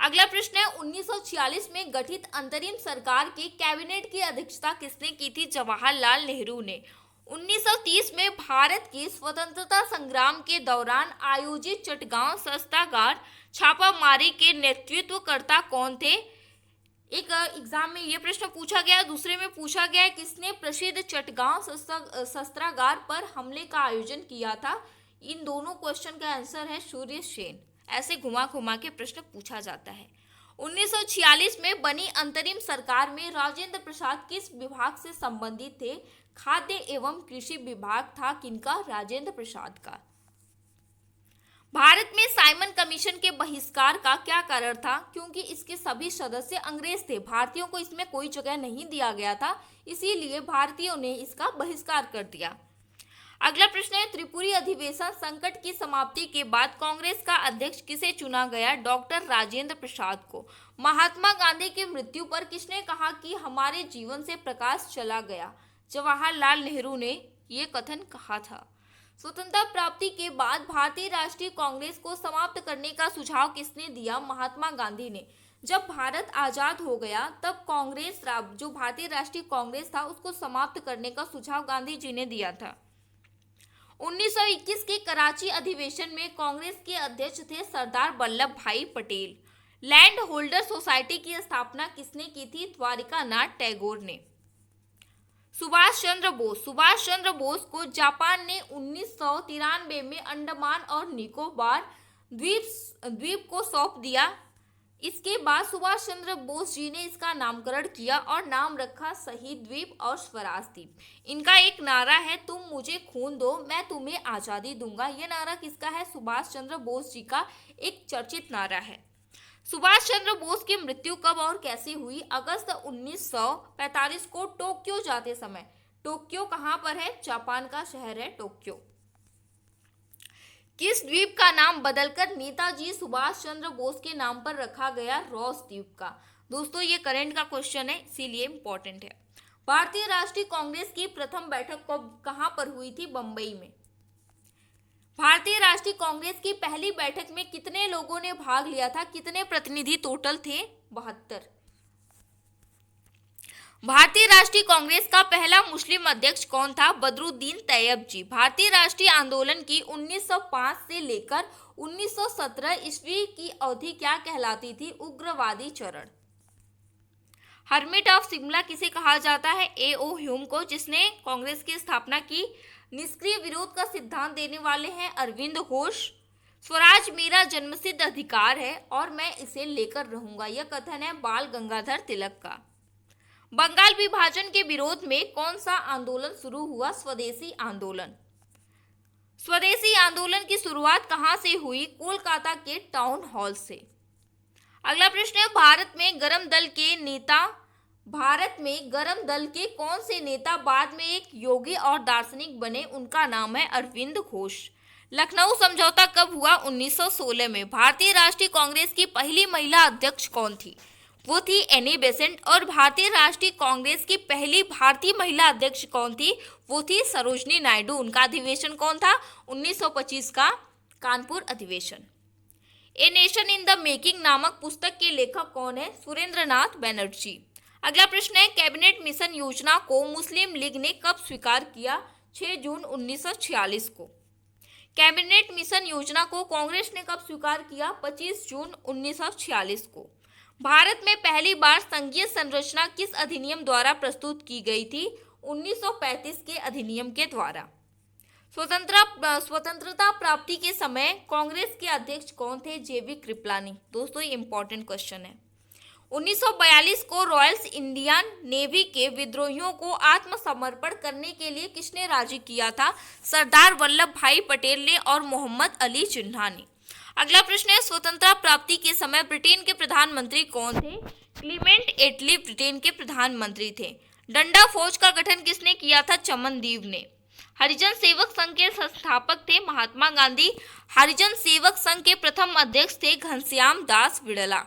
Speaker 1: अगला प्रश्न है, 1946 में गठित अंतरिम सरकार के कैबिनेट की अध्यक्षता किसने की थी? जवाहरलाल नेहरू ने। 1930 में भारत के स्वतंत्रता संग्राम के दौरान आयोजित चटगांव शस्त्रागार छापामारी के नेतृत्वकर्ता कौन थे? एक एग्जाम में ये प्रश्न पूछा गया, दूसरे में पूछा गया किसने प्रसिद्ध चटगांव शस्त्रागार पर हमले का आयोजन किया था? इन दोनों क्वेश्चन का आंसर है सूर्य सेन। ऐसे घुमा घुमा के प्रश्न पूछा जाता है। 1946 में बनी अंतरिम सरकार में राजेंद्र प्रसाद किस विभाग से संबंधित थे? खाद्य एवं कृषि विभाग था। किनका? राजेंद्र प्रसाद का। भारत में साइमन कमीशन के बहिष्कार का क्या कारण था? क्योंकि इसके सभी सदस्य अंग्रेज थे, भारतीयों को इसमें कोई जगह नहीं दिया गया था, इसीलिए भारतीयों ने इसका बहिष्कार कर दिया। अगला प्रश्न है, त्रिपुरी अधिवेशन संकट की समाप्ति के बाद कांग्रेस का अध्यक्ष किसे चुना गया? डॉक्टर राजेंद्र प्रसाद को। महात्मा गांधी की मृत्यु पर किसने कहा कि हमारे जीवन से प्रकाश चला गया? जवाहरलाल नेहरू ने यह कथन कहा था। स्वतंत्रता प्राप्ति के बाद भारतीय राष्ट्रीय कांग्रेस को समाप्त करने का सुझाव किसने दिया? महात्मा गांधी ने। जब भारत आजाद हो गया तब कांग्रेस, जो भारतीय राष्ट्रीय कांग्रेस था, उसको समाप्त करने का सुझाव गांधी जी ने दिया था। 1921 के कराची अधिवेशन में कांग्रेस के अध्यक्ष थे सरदार वल्लभ भाई पटेल। लैंड होल्डर सोसाइटी की स्थापना किसने की थी? द्वारिकानाथ टैगोर ने। सुभाष चंद्र बोस को जापान ने 1993 में अंडमान और निकोबार द्वीप को सौंप दिया। इसके बाद सुभाष चंद्र बोस जी ने इसका नामकरण किया और नाम रखा शहीद द्वीप और स्वराज द्वीप। इनका एक नारा है, तुम मुझे खून दो मैं तुम्हें आज़ादी दूंगा। यह नारा किसका है? सुभाष चंद्र बोस जी का एक चर्चित नारा है। सुभाष चंद्र बोस की मृत्यु कब और कैसे हुई? अगस्त 1945 को टोक्यो जाते समय। टोक्यो कहाँ पर है? जापान का शहर है टोक्यो। किस द्वीप का नाम बदलकर नेताजी सुभाष चंद्र बोस के नाम पर रखा गया? रॉस द्वीप का। दोस्तों ये करंट का क्वेश्चन है, इसीलिए इंपॉर्टेंट है। भारतीय राष्ट्रीय कांग्रेस की प्रथम बैठक कहाँ पर हुई थी? बंबई में। भारतीय राष्ट्रीय कांग्रेस की पहली बैठक में कितने लोगों ने भाग लिया था? कितने प्रतिनिधि टोटल थे? 72। भारतीय राष्ट्रीय कांग्रेस का पहला मुस्लिम अध्यक्ष कौन था? बदरुद्दीन तैयब जी। भारतीय राष्ट्रीय आंदोलन की 1905 से लेकर 1917 ईस्वी की अवधि क्या कहलाती थी? उग्रवादी चरण। हर्मिट ऑफ शिमला किसे कहा जाता है? A.O. ह्यूम को, जिसने कांग्रेस की स्थापना की। निष्क्रिय विरोध का सिद्धांत देने वाले हैं अरविंद घोष। स्वराज मेरा जन्मसिद्ध अधिकार है और मैं इसे लेकर रहूंगा, यह कथन है बाल गंगाधर तिलक का। बंगाल विभाजन के विरोध में कौन सा आंदोलन शुरू हुआ? स्वदेशी आंदोलन। स्वदेशी आंदोलन की शुरुआत कहां से हुई? कोलकाता के टाउन हॉल से। अगला प्रश्न है, भारत में गरम दल के कौन से नेता बाद में एक योगी और दार्शनिक बने? उनका नाम है अरविंद घोष। लखनऊ समझौता कब हुआ? 1916 में। भारतीय राष्ट्रीय कांग्रेस की पहली महिला अध्यक्ष कौन थी? वो थी एनी बेसेंट। और भारतीय राष्ट्रीय कांग्रेस की पहली भारतीय महिला अध्यक्ष कौन थी? वो थी सरोजनी नायडू। उनका अधिवेशन कौन था? 1925 का कानपुर अधिवेशन। A nation in the making नामक पुस्तक के लेखक कौन है? सुरेंद्रनाथ बनर्जी। अगला प्रश्न है, कैबिनेट मिशन योजना को मुस्लिम लीग ने कब स्वीकार किया? 6 जून 1946 को। कैबिनेट मिशन योजना को कांग्रेस ने कब स्वीकार किया? 25 जून 1946 को। भारत में पहली बार संघीय संरचना किस अधिनियम द्वारा प्रस्तुत की गई थी? 1935 के अधिनियम के द्वारा। स्वतंत्रता प्राप्ति के समय कांग्रेस के अध्यक्ष कौन थे? जेबी कृपलानी। दोस्तों ये इंपॉर्टेंट क्वेश्चन है। 1942 को रॉयल इंडियन नेवी के विद्रोहियों को आत्मसमर्पण करने के लिए किसने राजी किया था? सरदार वल्लभ भाई पटेल ने और मोहम्मद अली जिन्ना ने। अगला प्रश्न है, स्वतंत्रता प्राप्ति के समय ब्रिटेन के प्रधानमंत्री कौन थे? क्लीमेंट एटली ब्रिटेन के प्रधानमंत्री थे। डंडा फौज का गठन किसने किया था? चमनदीव ने। हरिजन सेवक संघ के संस्थापक थे महात्मा गांधी। हरिजन सेवक संघ के प्रथम अध्यक्ष थे घनश्याम दास बिड़ला।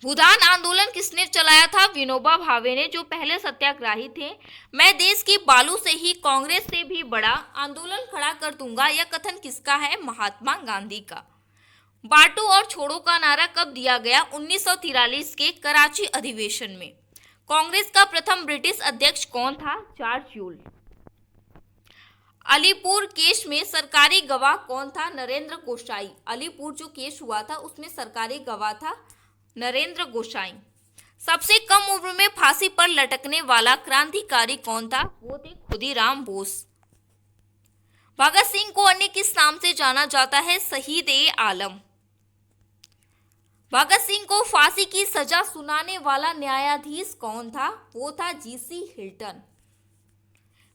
Speaker 1: भूदान आंदोलन किसने चलाया था? विनोबा भावे ने, जो पहले सत्याग्रही थे। मैं देश की बालू से ही कांग्रेस से भी बड़ा आंदोलन खड़ा कर दूंगा, यह कथन किसका है? महात्मा गांधी का। बांटो और छोड़ो का नारा कब दिया गया? 1943 के कराची अधिवेशन में। कांग्रेस का प्रथम ब्रिटिश अध्यक्ष कौन था? George Yule. अलीपुर केस में सरकारी गवाह कौन था? नरेंद्र गोसाई। अलीपुर जो केस हुआ था उसमें सरकारी गवाह था नरेंद्र गोसाई। सबसे कम उम्र में फांसी पर लटकने वाला क्रांतिकारी कौन था? वो थे खुदीराम बोस। भगत सिंह को अन्य किस नाम से जाना जाता है? शहीद ए आलम। भगत सिंह को फांसी की सजा सुनाने वाला न्यायाधीश कौन था? वो था जीसी हिल्टन।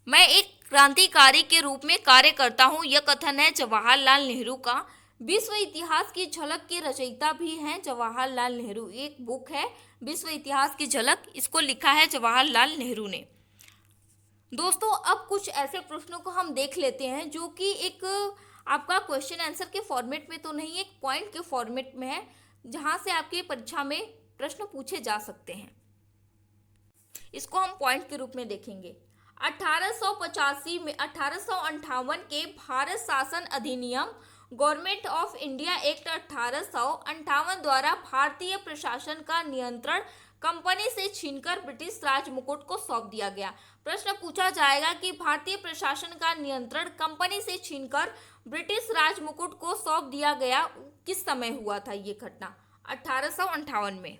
Speaker 1: मैं एक क्रांतिकारी के रूप में कार्य करता हूं, यह कथन है जवाहरलाल नेहरू का। विश्व इतिहास की झलक के रचयिता भी हैं जवाहरलाल नेहरू। एक बुक है विश्व इतिहास की झलक, इसको लिखा है जवाहरलाल नेहरू ने। दोस्तों अब कुछ ऐसे प्रश्नों को हम देख लेते हैं जो कि एक आपका क्वेश्चन आंसर के फॉर्मेट में तो नहीं, एक पॉइंट के फॉर्मेट में है, जहां से आपकी परीक्षा में प्रश्न पूछे जा सकते हैं। इसको हम पॉइंट के रूप में देखेंगे। 1885 में 1858 के भारत शासन अधिनियम गवर्नमेंट ऑफ इंडिया एक्ट 1858 द्वारा भारतीय प्रशासन का नियंत्रण कंपनी से छीनकर ब्रिटिश राज मुकुट को सौंप दिया गया। प्रश्न पूछा जाएगा कि भारतीय प्रशासन का नियंत्रण कंपनी से छीनकर ब्रिटिश राज मुकुट को सौंप दिया गया किस समय हुआ था ये घटना? 1858 में।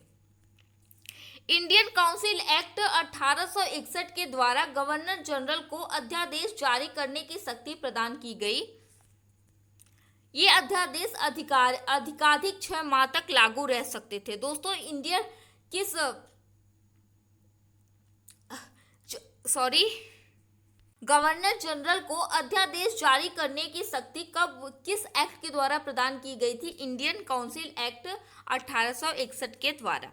Speaker 1: इंडियन काउंसिल एक्ट 1861 के द्वारा गवर्नर जनरल को अध्यादेश जारी करने की शक्ति प्रदान की गई। ये अध्यादेश अधिकाधिक 6 माह तक लागू रह सकते थे। दोस्तों इंडियन गवर्नर जनरल को अध्यादेश जारी करने की शक्ति किस एक्ट के द्वारा प्रदान की गई थी? इंडियन काउंसिल एक्ट 1861 के द्वारा।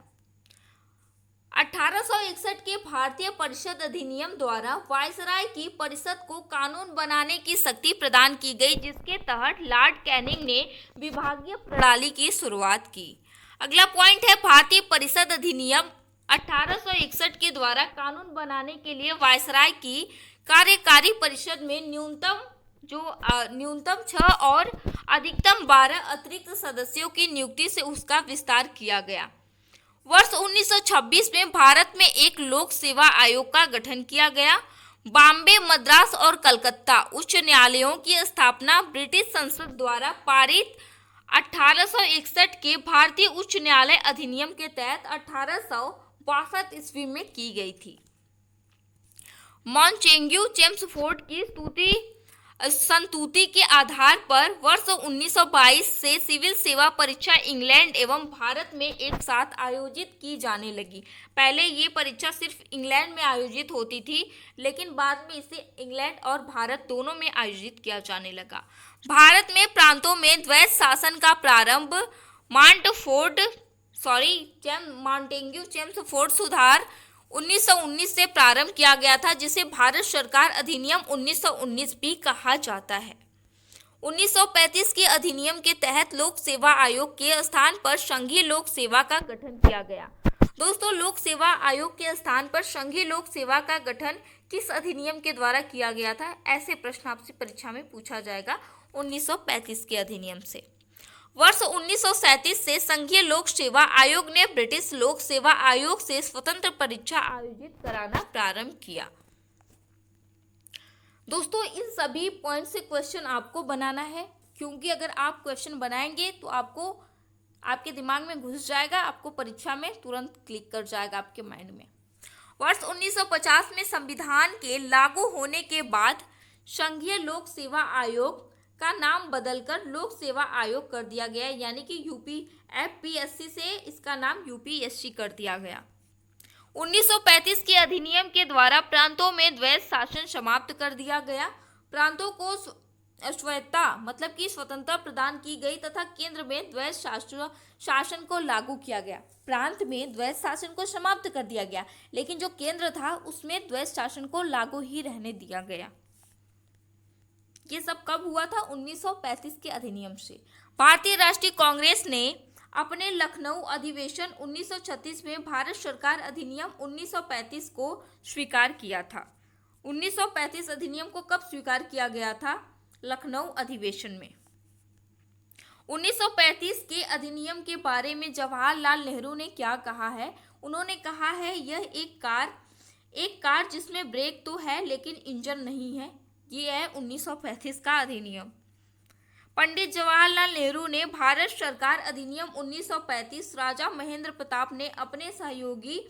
Speaker 1: 1861 के भारतीय परिषद अधिनियम द्वारा वायसराय की परिषद को कानून बनाने की शक्ति प्रदान की गई, जिसके तहत लॉर्ड कैनिंग ने विभागीय प्रणाली की शुरुआत की। अगला पॉइंट है भारतीय परिषद अधिनियम 1861 के द्वारा कानून बनाने के लिए वायसराय की कार्यकारी परिषद में न्यूनतम 6 और अधिकतम 12 अतिरिक्त सदस्यों की नियुक्ति से उसका विस्तार किया गया। वर्ष 1926 में भारत में एक लोक सेवा आयोग का गठन किया गया। बॉम्बे, मद्रास और कलकत्ता उच्च न्यायालयों की स्थापना ब्रिटिश संसद द्वारा पारित 1861 के भारतीय उच्च न्यायालय अधिनियम के तहत 1862 ईस्वी में की गई थी। मॉन्टेग्यू चेम्सफोर्ड की संतुति के आधार पर वर्ष 1922 से सिविल सेवा परीक्षा इंग्लैंड एवं भारत में एक साथ आयोजित की जाने लगी। पहले ये परीक्षा सिर्फ इंग्लैंड में आयोजित होती थी, लेकिन बाद में इसे इंग्लैंड और भारत दोनों में आयोजित किया जाने लगा। भारत में प्रांतों में द्वैत शासन का प्रारंभ मॉन्टेग्यू चेम्सफोर्ड सुधार 1919 से प्रारंभ किया गया था, जिसे भारत सरकार अधिनियम 1919 भी कहा जाता है। 1935 के अधिनियम के तहत लोक सेवा आयोग के स्थान पर संघीय लोक सेवा का गठन किया गया। दोस्तों लोक सेवा आयोग के स्थान पर संघीय लोक सेवा का गठन किस अधिनियम के द्वारा किया गया था? ऐसे प्रश्न आपसे परीक्षा में पूछा जाएगा 1935 के अधिनियम से। वर्ष 1937 से संघीय लोक सेवा आयोग ने ब्रिटिश लोक सेवा आयोग से स्वतंत्र परीक्षा आयोजित कराना प्रारंभ किया। दोस्तों इन सभी पॉइंट से क्वेश्चन आपको बनाना है, क्योंकि अगर आप क्वेश्चन बनाएंगे तो आपको आपके दिमाग में घुस जाएगा, आपको परीक्षा में तुरंत क्लिक कर जाएगा आपके माइंड में। वर्ष 1950 में संविधान के लागू होने के बाद संघीय लोक सेवा आयोग का नाम बदलकर लोक सेवा आयोग कर दिया गया, यानी कि यूपीएससी से इसका नाम यूपीएससी कर दिया गया। 1935 के अधिनियम के द्वारा प्रांतों में द्वैत शासन समाप्त कर दिया गया। प्रांतों को स्वायत्तता मतलब कि स्वतंत्रता प्रदान की गई तथा केंद्र में द्वैत शासन को लागू किया गया। प्रांत में द्वैत शासन को समाप्त कर दिया गया, लेकिन जो केंद्र था उसमें द्वैत शासन को लागू ही रहने दिया गया। ये सब कब हुआ था? 1935 के अधिनियम से। भारतीय राष्ट्रीय कांग्रेस ने अपने लखनऊ अधिवेशन 1936 में भारत सरकार अधिनियम 1935 को स्वीकार किया था। 1935 अधिनियम को कब स्वीकार किया गया था? लखनऊ अधिवेशन में। 1935 के अधिनियम के बारे में जवाहरलाल नेहरू ने क्या कहा है? उन्होंने कहा है यह एक कार जिसमें ब्रेक तो है लेकिन इंजन नहीं है। ये है 1935 का अधिनियम। पंडित जवाहरलाल नेहरू ने भारत सरकार अधिनियम 1935 राजा महेंद्र प्रताप ने अपने सहयोगी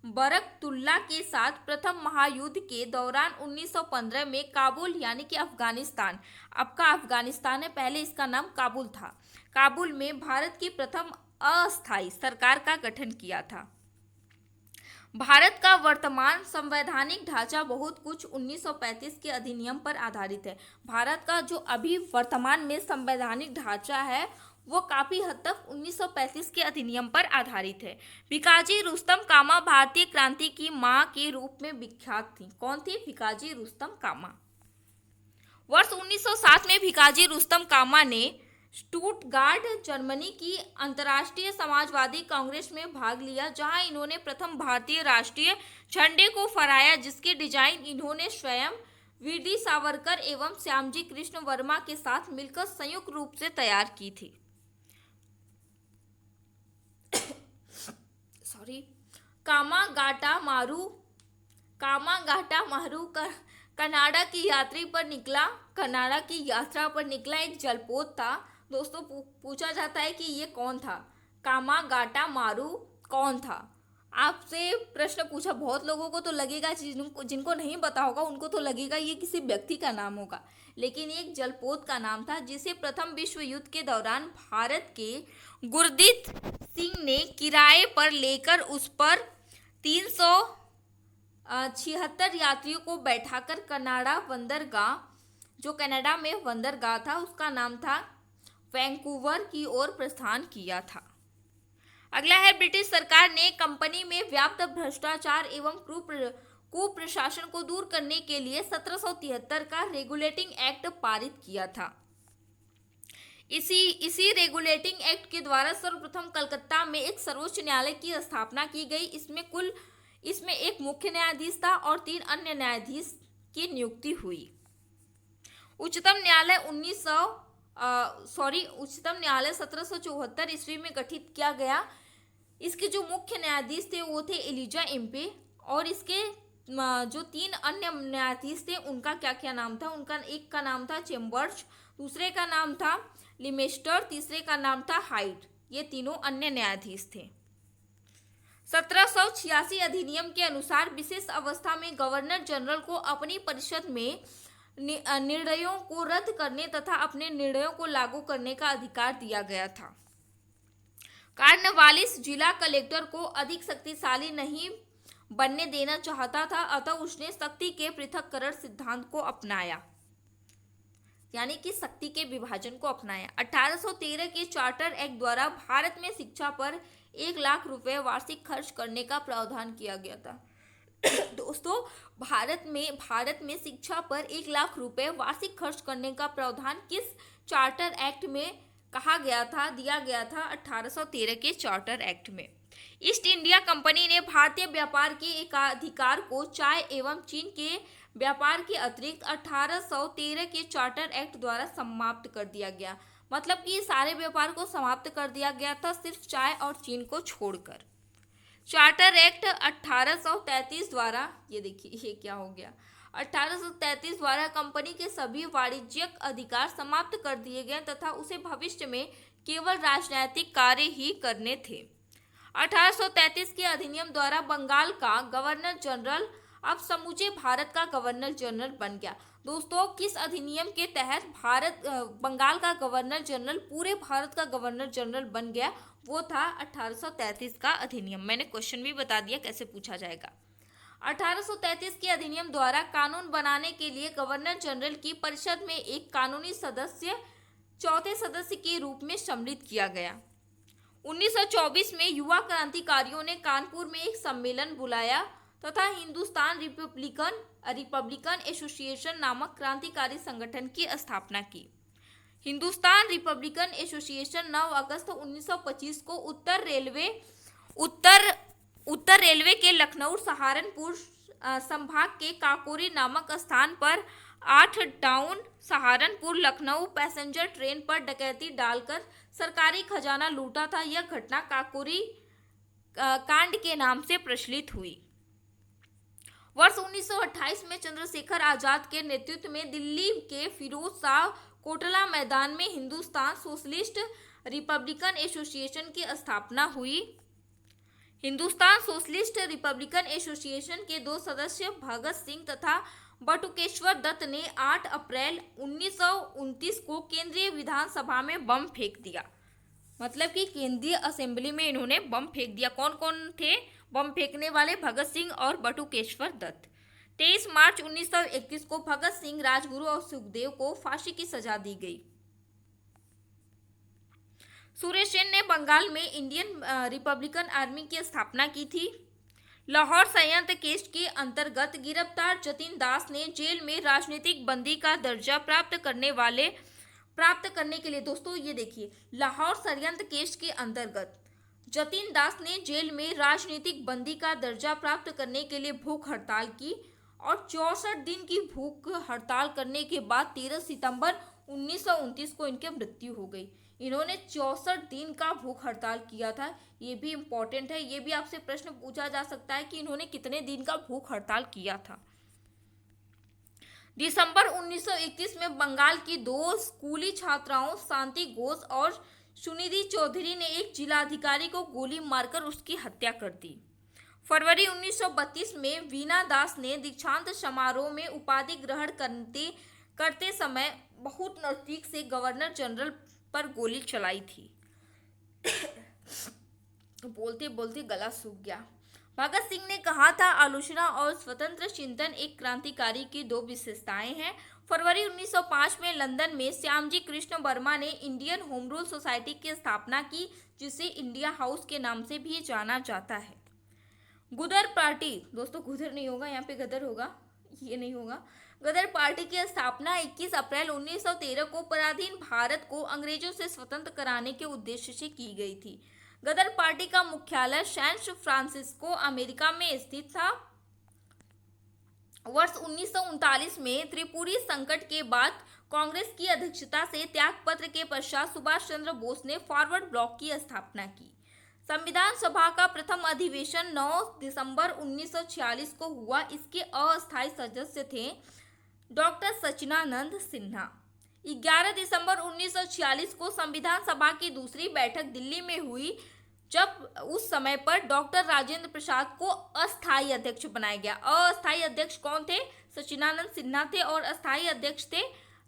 Speaker 1: बरकतुल्ला के साथ प्रथम महायुद्ध के दौरान 1915 में काबुल यानी कि अफगानिस्तान, अब का अफगानिस्तान है, पहले इसका नाम काबुल था, काबुल में भारत की प्रथम अस्थायी सरकार का गठन किया था। भारत का वर्तमान संवैधानिक ढांचा बहुत कुछ 1935 के अधिनियम पर आधारित है। भारत का जो अभी वर्तमान में संवैधानिक ढांचा है वो काफ़ी हद तक 1935 के अधिनियम पर आधारित है। भिकाजी रुस्तम कामा भारतीय क्रांति की मां के रूप में विख्यात थी। कौन थी? भिकाजी रुस्तम कामा। वर्ष 1907 में भिकाजी रुस्तम कामा ने स्टुटगार्ट जर्मनी की अंतर्राष्ट्रीय समाजवादी कांग्रेस में भाग लिया, जहां इन्होंने प्रथम भारतीय राष्ट्रीय झंडे को फहराया, जिसकी डिजाइन इन्होंने स्वयं वीडी सावरकर एवं श्यामजी कृष्ण वर्मा के साथ मिलकर संयुक्त रूप से तैयार की थी। सॉरी। कामागाटा मारू कनाडा की यात्रा पर निकला एक जलपोत था। दोस्तों, पूछा जाता है कि ये कौन था? कामागाटा मारू कौन था? आपसे प्रश्न पूछा, बहुत लोगों को तो लगेगा, जिनको नहीं पता होगा उनको तो लगेगा ये किसी व्यक्ति का नाम होगा, लेकिन एक जलपोत का नाम था, जिसे प्रथम विश्व युद्ध के दौरान भारत के गुरदीप सिंह ने किराए पर लेकर उस पर 376 यात्रियों को बैठाकर जो कनाडा में बंदरगाह था, उसका नाम था वैंकूवर की ओर प्रस्थान किया था। अगला है, ब्रिटिश सरकार ने कंपनी में व्याप्त भ्रष्टाचार एवं कुप्रशासन को दूर करने के लिए 1773 का रेगुलेटिंग एक्ट पारित किया था। इसी रेगुलेटिंग एक्ट के द्वारा सर्वप्रथम कलकत्ता में एक सर्वोच्च न्यायालय की स्थापना की गई। इसमें एक मुख्य न्यायाधीश था और 3 अन्य न्यायाधीश की नियुक्ति हुई। उच्चतम न्यायालय 1774 ईस्वी में गठित किया गया। इसके जो मुख्य न्यायाधीश थे वो थे एलिजा इम्पे, और इसके जो 3 अन्य न्यायाधीश थे उनका क्या क्या नाम था? एक का नाम था चेम्बर्स, दूसरे का नाम था लिमेस्टर, तीसरे का नाम था हाइट। ये तीनों अन्य न्यायाधीश थे। 1786 अधिनियम के अनुसार विशेष अवस्था में गवर्नर जनरल को अपनी परिषद में निर्णयों को रद्द करने तथा अपने निर्णयों को लागू करने का अधिकार दिया गया था। कार्नवालिस जिला कलेक्टर को अधिक शक्तिशाली नहीं बनने देना चाहता था, अतः उसने शक्ति के पृथक्करण सिद्धांत को अपनाया, यानी कि शक्ति के विभाजन को अपनाया। 1813 के चार्टर एक्ट द्वारा भारत में शिक्षा पर 1 लाख रुपए वार्षिक खर्च करने का प्रावधान किया गया था। दोस्तों, भारत में शिक्षा पर 1 लाख रुपए वार्षिक खर्च करने का प्रावधान किस चार्टर एक्ट में दिया गया था? 1813 के चार्टर एक्ट में। ईस्ट इंडिया कंपनी ने भारतीय व्यापार के एकाधिकार को चाय एवं चीन के व्यापार के अतिरिक्त 1813 के चार्टर एक्ट द्वारा समाप्त कर दिया गया। मतलब कि सारे व्यापार को समाप्त कर दिया गया था, सिर्फ चाय और चीन को छोड़कर। चार्टर एक्ट 1833 द्वारा, ये देखिए ये क्या हो गया, 1833 द्वारा कंपनी के सभी वाणिज्यिक अधिकार समाप्त कर दिए गए तथा उसे भविष्य में केवल राजनीतिक कार्य ही करने थे। 1833 के अधिनियम द्वारा बंगाल का गवर्नर जनरल अब समूचे भारत का गवर्नर जनरल बन गया। दोस्तों, किस अधिनियम के तहत बंगाल का गवर्नर जनरल पूरे भारत का गवर्नर जनरल बन गया? वो था 1833 का अधिनियम। मैंने क्वेश्चन भी बता दिया कैसे पूछा जाएगा। 1833 के अधिनियम द्वारा कानून बनाने के लिए गवर्नर जनरल की परिषद में एक कानूनी सदस्य चौथे सदस्य के रूप में सम्मिलित किया गया। 1924 में युवा क्रांतिकारियों ने कानपुर में एक सम्मेलन बुलाया तथा हिंदुस्तान रिपब्लिकन एसोसिएशन नामक क्रांतिकारी संगठन की स्थापना की। हिंदुस्तान रिपब्लिकन एसोसिएशन 9 अगस्त 1925 को उत्तर रेलवे के लखनऊ सहारनपुर संभाग के काकोरी नामक स्थान पर 8 down Saharanpur Lucknow passenger train पर डकैती डालकर सरकारी खजाना लूटा था। यह घटना काकोरी कांड के नाम से प्रचलित हुई। वर्ष 1928 में चंद्रशेखर आजाद के नेतृत्व में दिल्ली के फिरोज शाह कोटला मैदान में हिंदुस्तान सोशलिस्ट रिपब्लिकन एसोसिएशन की स्थापना हुई। हिंदुस्तान सोशलिस्ट रिपब्लिकन एसोसिएशन के 2 सदस्य भगत सिंह तथा बटुकेश्वर दत्त ने 8 अप्रैल 1929 को केंद्रीय विधानसभा में बम फेंक दिया। मतलब कि केंद्रीय असेंबली में इन्होंने बम फेंक दिया। कौन कौन थे बम फेंकने वाले? भगत सिंह और बटुकेश्वर दत्त। 23 मार्च 1931 को भगत सिंह, राजगुरु और सुखदेव को फांसी की सजा दी गई। सुरेश सेन ने बंगाल में इंडियन रिपब्लिकन आर्मी की स्थापना की थी। लाहौर संयंत्र केस के अंतर्गत गिरफ्तार जतिन दास ने जेल में राजनीतिक बंदी का दर्जा प्राप्त करने के लिए, दोस्तों ये देखिए, लाहौर षड्यंत्र केस के अंतर्गत जतिन दास ने जेल में राजनीतिक बंदी का दर्जा प्राप्त करने के लिए भूख हड़ताल की और 64 दिन की भूख हड़ताल करने के बाद 13 सितंबर 1929 को इनकी मृत्यु हो गई। इन्होंने 64 दिन का भूख हड़ताल किया था। ये भी इम्पोर्टेंट है, ये भी आपसे प्रश्न पूछा जा सकता है कि इन्होंने कितने दिन का भूख हड़ताल किया था। दिसंबर 1931 में बंगाल की दो स्कूली छात्राओं शांति घोष और सुनिधि चौधरी ने एक जिलाधिकारी को गोली मारकर उसकी हत्या कर दी। फरवरी 1932 में वीना दास ने दीक्षांत समारोह में उपाधि ग्रहण करते समय बहुत नजदीक से गवर्नर जनरल पर गोली चलाई थी। बोलते बोलते गला सूख गया। भगत सिंह ने कहा था, आलोचना और स्वतंत्र चिंतन एक क्रांतिकारी की दो विशेषताएं हैं। फरवरी 1905 में लंदन में श्यामजी कृष्ण वर्मा ने इंडियन होम रूल सोसाइटी की स्थापना की, जिसे इंडिया हाउस के नाम से भी जाना जाता है। गुदर पार्टी, दोस्तों गुदर नहीं होगा, यहाँ पे गदर होगा, ये नहीं होगा। गदर पार्टी की स्थापना 21 अप्रैल 1913 को पराधीन भारत को अंग्रेजों से स्वतंत्र कराने के उद्देश्य से की गई थी। गदर पार्टी का मुख्यालय सैन फ्रांसिस्को अमेरिका में स्थित था। वर्ष 1939 में त्रिपुरी संकट के बाद कांग्रेस की अध्यक्षता से त्यागपत्र के पश्चात सुभाष चंद्र बोस ने फॉरवर्ड ब्लॉक की स्थापना की। संविधान सभा का प्रथम अधिवेशन 9 दिसंबर 1946 को हुआ। इसके अस्थायी सदस्य थे डॉक्टर सचिदानंद सिन्हा। 11 दिसंबर 1946 को संविधान सभा की दूसरी बैठक दिल्ली में हुई, जब उस समय पर डॉक्टर राजेंद्र प्रसाद को अस्थायी अध्यक्ष बनाया गया। अस्थायी अध्यक्ष कौन थे? सचिदानंद सिन्हा थे और अस्थायी अध्यक्ष थे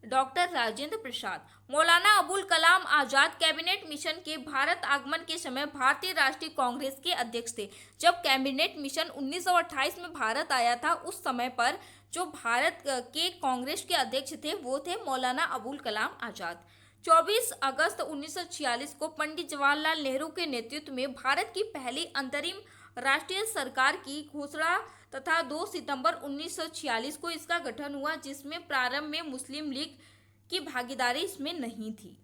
Speaker 1: doctor Rajendra Prasad. Maulana Abul Kalam Azad cabinet mission के भारत आगमन के समय भारतीय राष्ट्रीय कांग्रेस के अध्यक्ष थे। जब कैबिनेट मिशन 1928 में भारत आया था, उस समय पर जो भारत के कांग्रेस के अध्यक्ष थे वो थे मौलाना अबुल कलाम आजाद। 24 अगस्त 1946 को पंडित जवाहरलाल नेहरू के नेतृत्व में भारत की पहली अंतरिम राष्ट्रीय सरकार की घोषणा तथा 2 सितंबर 1946 को इसका गठन हुआ, जिसमें प्रारंभ में मुस्लिम लीग की भागीदारी इसमें नहीं थी।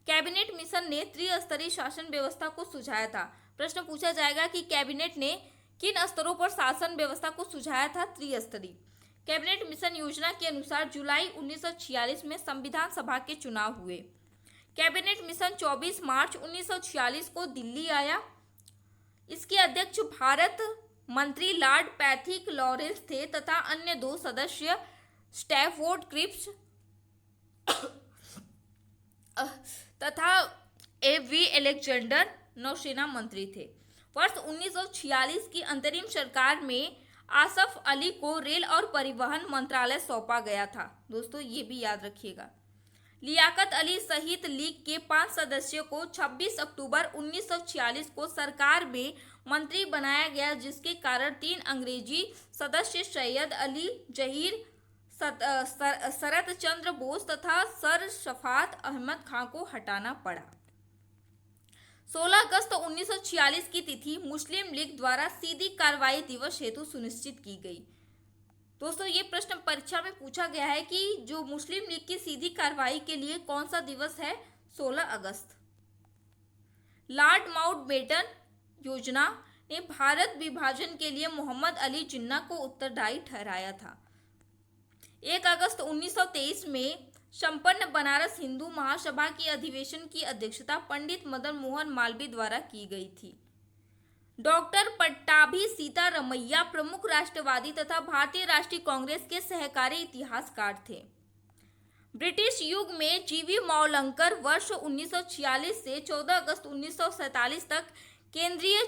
Speaker 1: कैबिनेट मिशन ने त्रिस्तरीय शासन व्यवस्था को सुझाया था। प्रश्न पूछा जाएगा कि कैबिनेट ने किन स्तरों पर शासन व्यवस्था को सुझाया था? त्रिस्तरीय। कैबिनेट मिशन योजना के अनुसार जुलाई 1946 में संविधान सभा के चुनाव हुए। कैबिनेट मिशन 24 मार्च 1946 को दिल्ली आया। इसके अध्यक्ष भारत मंत्री लॉर्ड पैथिक लॉरेंस थे तथा अन्य 2 सदस्य स्टैफोर्ड क्रिप्स तथा A.V. अलेक्जेंडर नौसेना मंत्री थे। वर्ष 1946 की अंतरिम सरकार में आसफ अली को रेल और परिवहन मंत्रालय सौंपा गया था। दोस्तों ये भी याद रखिएगा। लियाकत अली सहित लीग के 5 सदस्यों को 26 अक्टूबर 1946 को सरकार में मंत्री बनाया गया, जिसके कारण 3 अंग्रेजी सदस्य सैयद अली जहीर, शरत चंद्र बोस तथा सर शफात अहमद खां को हटाना पड़ा। 16 अगस्त 1946 की तिथि मुस्लिम लीग द्वारा सीधी कार्रवाई दिवस हेतु सुनिश्चित की गई। दोस्तों ये प्रश्न परीक्षा में पूछा गया है कि जो मुस्लिम लीग की सीधी कार्रवाई के लिए कौन सा दिवस है? 16 अगस्त। लॉर्ड माउंटबेटन योजना ने भारत विभाजन के लिए मोहम्मद अली जिन्ना को उत्तरदायी ठहराया था। 1 अगस्त 1923 में संपन्न बनारस हिंदू महासभा की अधिवेशन की अध्यक्षता पंडित मदन मोहन मालवीय द्वारा की गई थी। डॉक्टर पट्टाभी सीतारमैया प्रमुख राष्ट्रवादी तथा भारतीय राष्ट्रीय कांग्रेस के सहकारी इतिहासकार थे। ब्रिटिश युग में जीवी मावलंकर वर्ष 1946 से 14 अगस्त 1947 तक केंद्रीय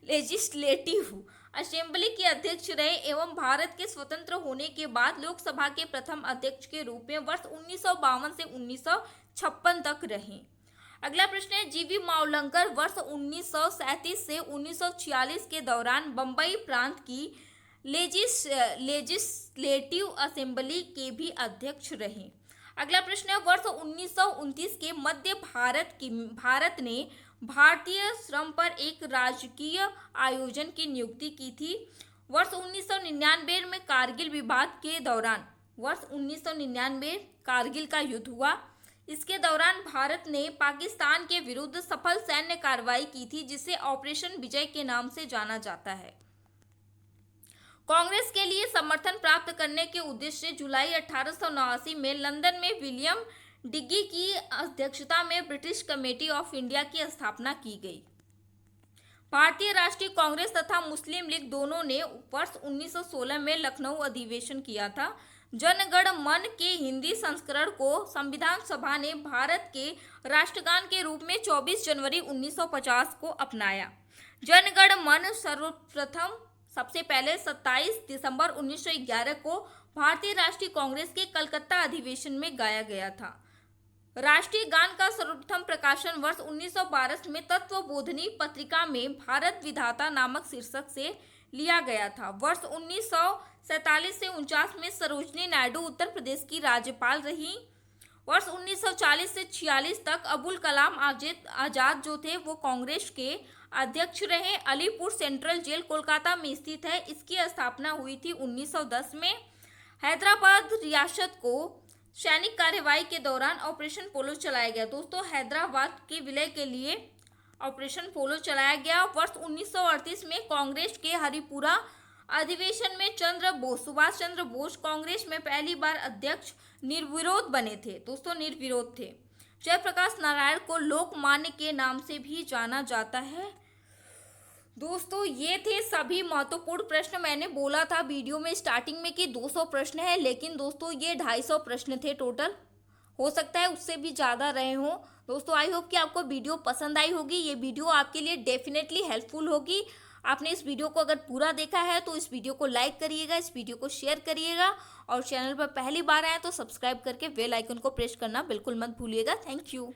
Speaker 1: लेजिस्लेटिव असेंबली के अध्यक्ष रहे एवं भारत के स्वतंत्र होने के बाद लोकसभा के प्रथम अध्यक्ष के रूप में वर्ष 1952 से 1956 तक रहे। अगला प्रश्न है, जीवी मावलंकर वर्ष 1937 से 1946 के दौरान बंबई प्रांत की लेजिस्लेटिव असेंबली के भी अध्यक्ष रहे। अगला प्रश्न है, वर्ष 1929 के मध्य भारत ने भारतीय श्रम पर एक राजकीय आयोजन की नियुक्ति की थी। वर्ष 1999 में कारगिल विवाद के दौरान, वर्ष 1999 कारगिल का युद्ध हुआ, इसके दौरान भारत ने पाकिस्तान के विरुद्ध सफल सैन्य कार्रवाई की थी, जिसे ऑपरेशन विजय के नाम से जाना जाता है। कांग्रेस के लिए समर्थन प्राप्त करने के उद्देश्य से जुलाई 1889 में लंदन में विलियम डिग्गी की अध्यक्षता में ब्रिटिश कमेटी ऑफ इंडिया की स्थापना की गई। भारतीय राष्ट्रीय कांग्रेस तथा मुस्लिम लीग दोनों ने वर्ष 1916 में लखनऊ अधिवेशन किया था। जनगण मन के हिंदी संस्करण को संविधान सभा ने भारत के राष्ट्रगान के रूप में 24 जनवरी 1950 को अपनाया। जनगण मन सर्वप्रथम सबसे पहले 27 दिसंबर 1911 को भारतीय राष्ट्रीय कांग्रेस के कलकत्ता अधिवेशन में गाया गया था। राष्ट्रीय गान का सर्वप्रथम प्रकाशन वर्ष 1912 में तत्वबोधिनी पत्रिका में भारत विधाता नामक शीर्षक से लिया गया था। वर्ष 1947 से 49 में सरोजनी नायडू उत्तर प्रदेश की राज्यपाल रही। वर्ष 1940 से 46 तक अबुल कलाम आजाद जो थे वो कांग्रेस के अध्यक्ष रहे। अलीपुर सेंट्रल जेल कोलकाता में स्थित है, इसकी स्थापना हुई थी 1910 में। हैदराबाद रियासत को सैनिक कार्यवाही के दौरान ऑपरेशन पोलो चलाया गया। दोस्तों, हैदराबाद के विलय के लिए ऑपरेशन पोलो चलाया गया। वर्ष 1938 में कांग्रेस के हरिपुरा अधिवेशन में सुभाष चंद्र बोस कांग्रेस में पहली बार अध्यक्ष निर्विरोध बने थे। दोस्तों, निर्विरोध थे। जयप्रकाश नारायण को लोकमान्य के नाम से भी जाना जाता है। दोस्तों, ये थे सभी महत्वपूर्ण प्रश्न। मैंने बोला था वीडियो में स्टार्टिंग में कि 200 प्रश्न है, लेकिन दोस्तों ये 250 प्रश्न थे टोटल। हो सकता है उससे भी ज़्यादा रहे हों। दोस्तों, आई होप कि आपको वीडियो पसंद आई होगी। ये वीडियो आपके लिए डेफिनेटली हेल्पफुल होगी। आपने इस वीडियो को अगर पूरा देखा है तो इस वीडियो को लाइक करिएगा, इस वीडियो को शेयर करिएगा, और चैनल पर पहली बार आए तो सब्सक्राइब करके बेल आइकन को प्रेस करना बिल्कुल मत भूलिएगा। Thank you.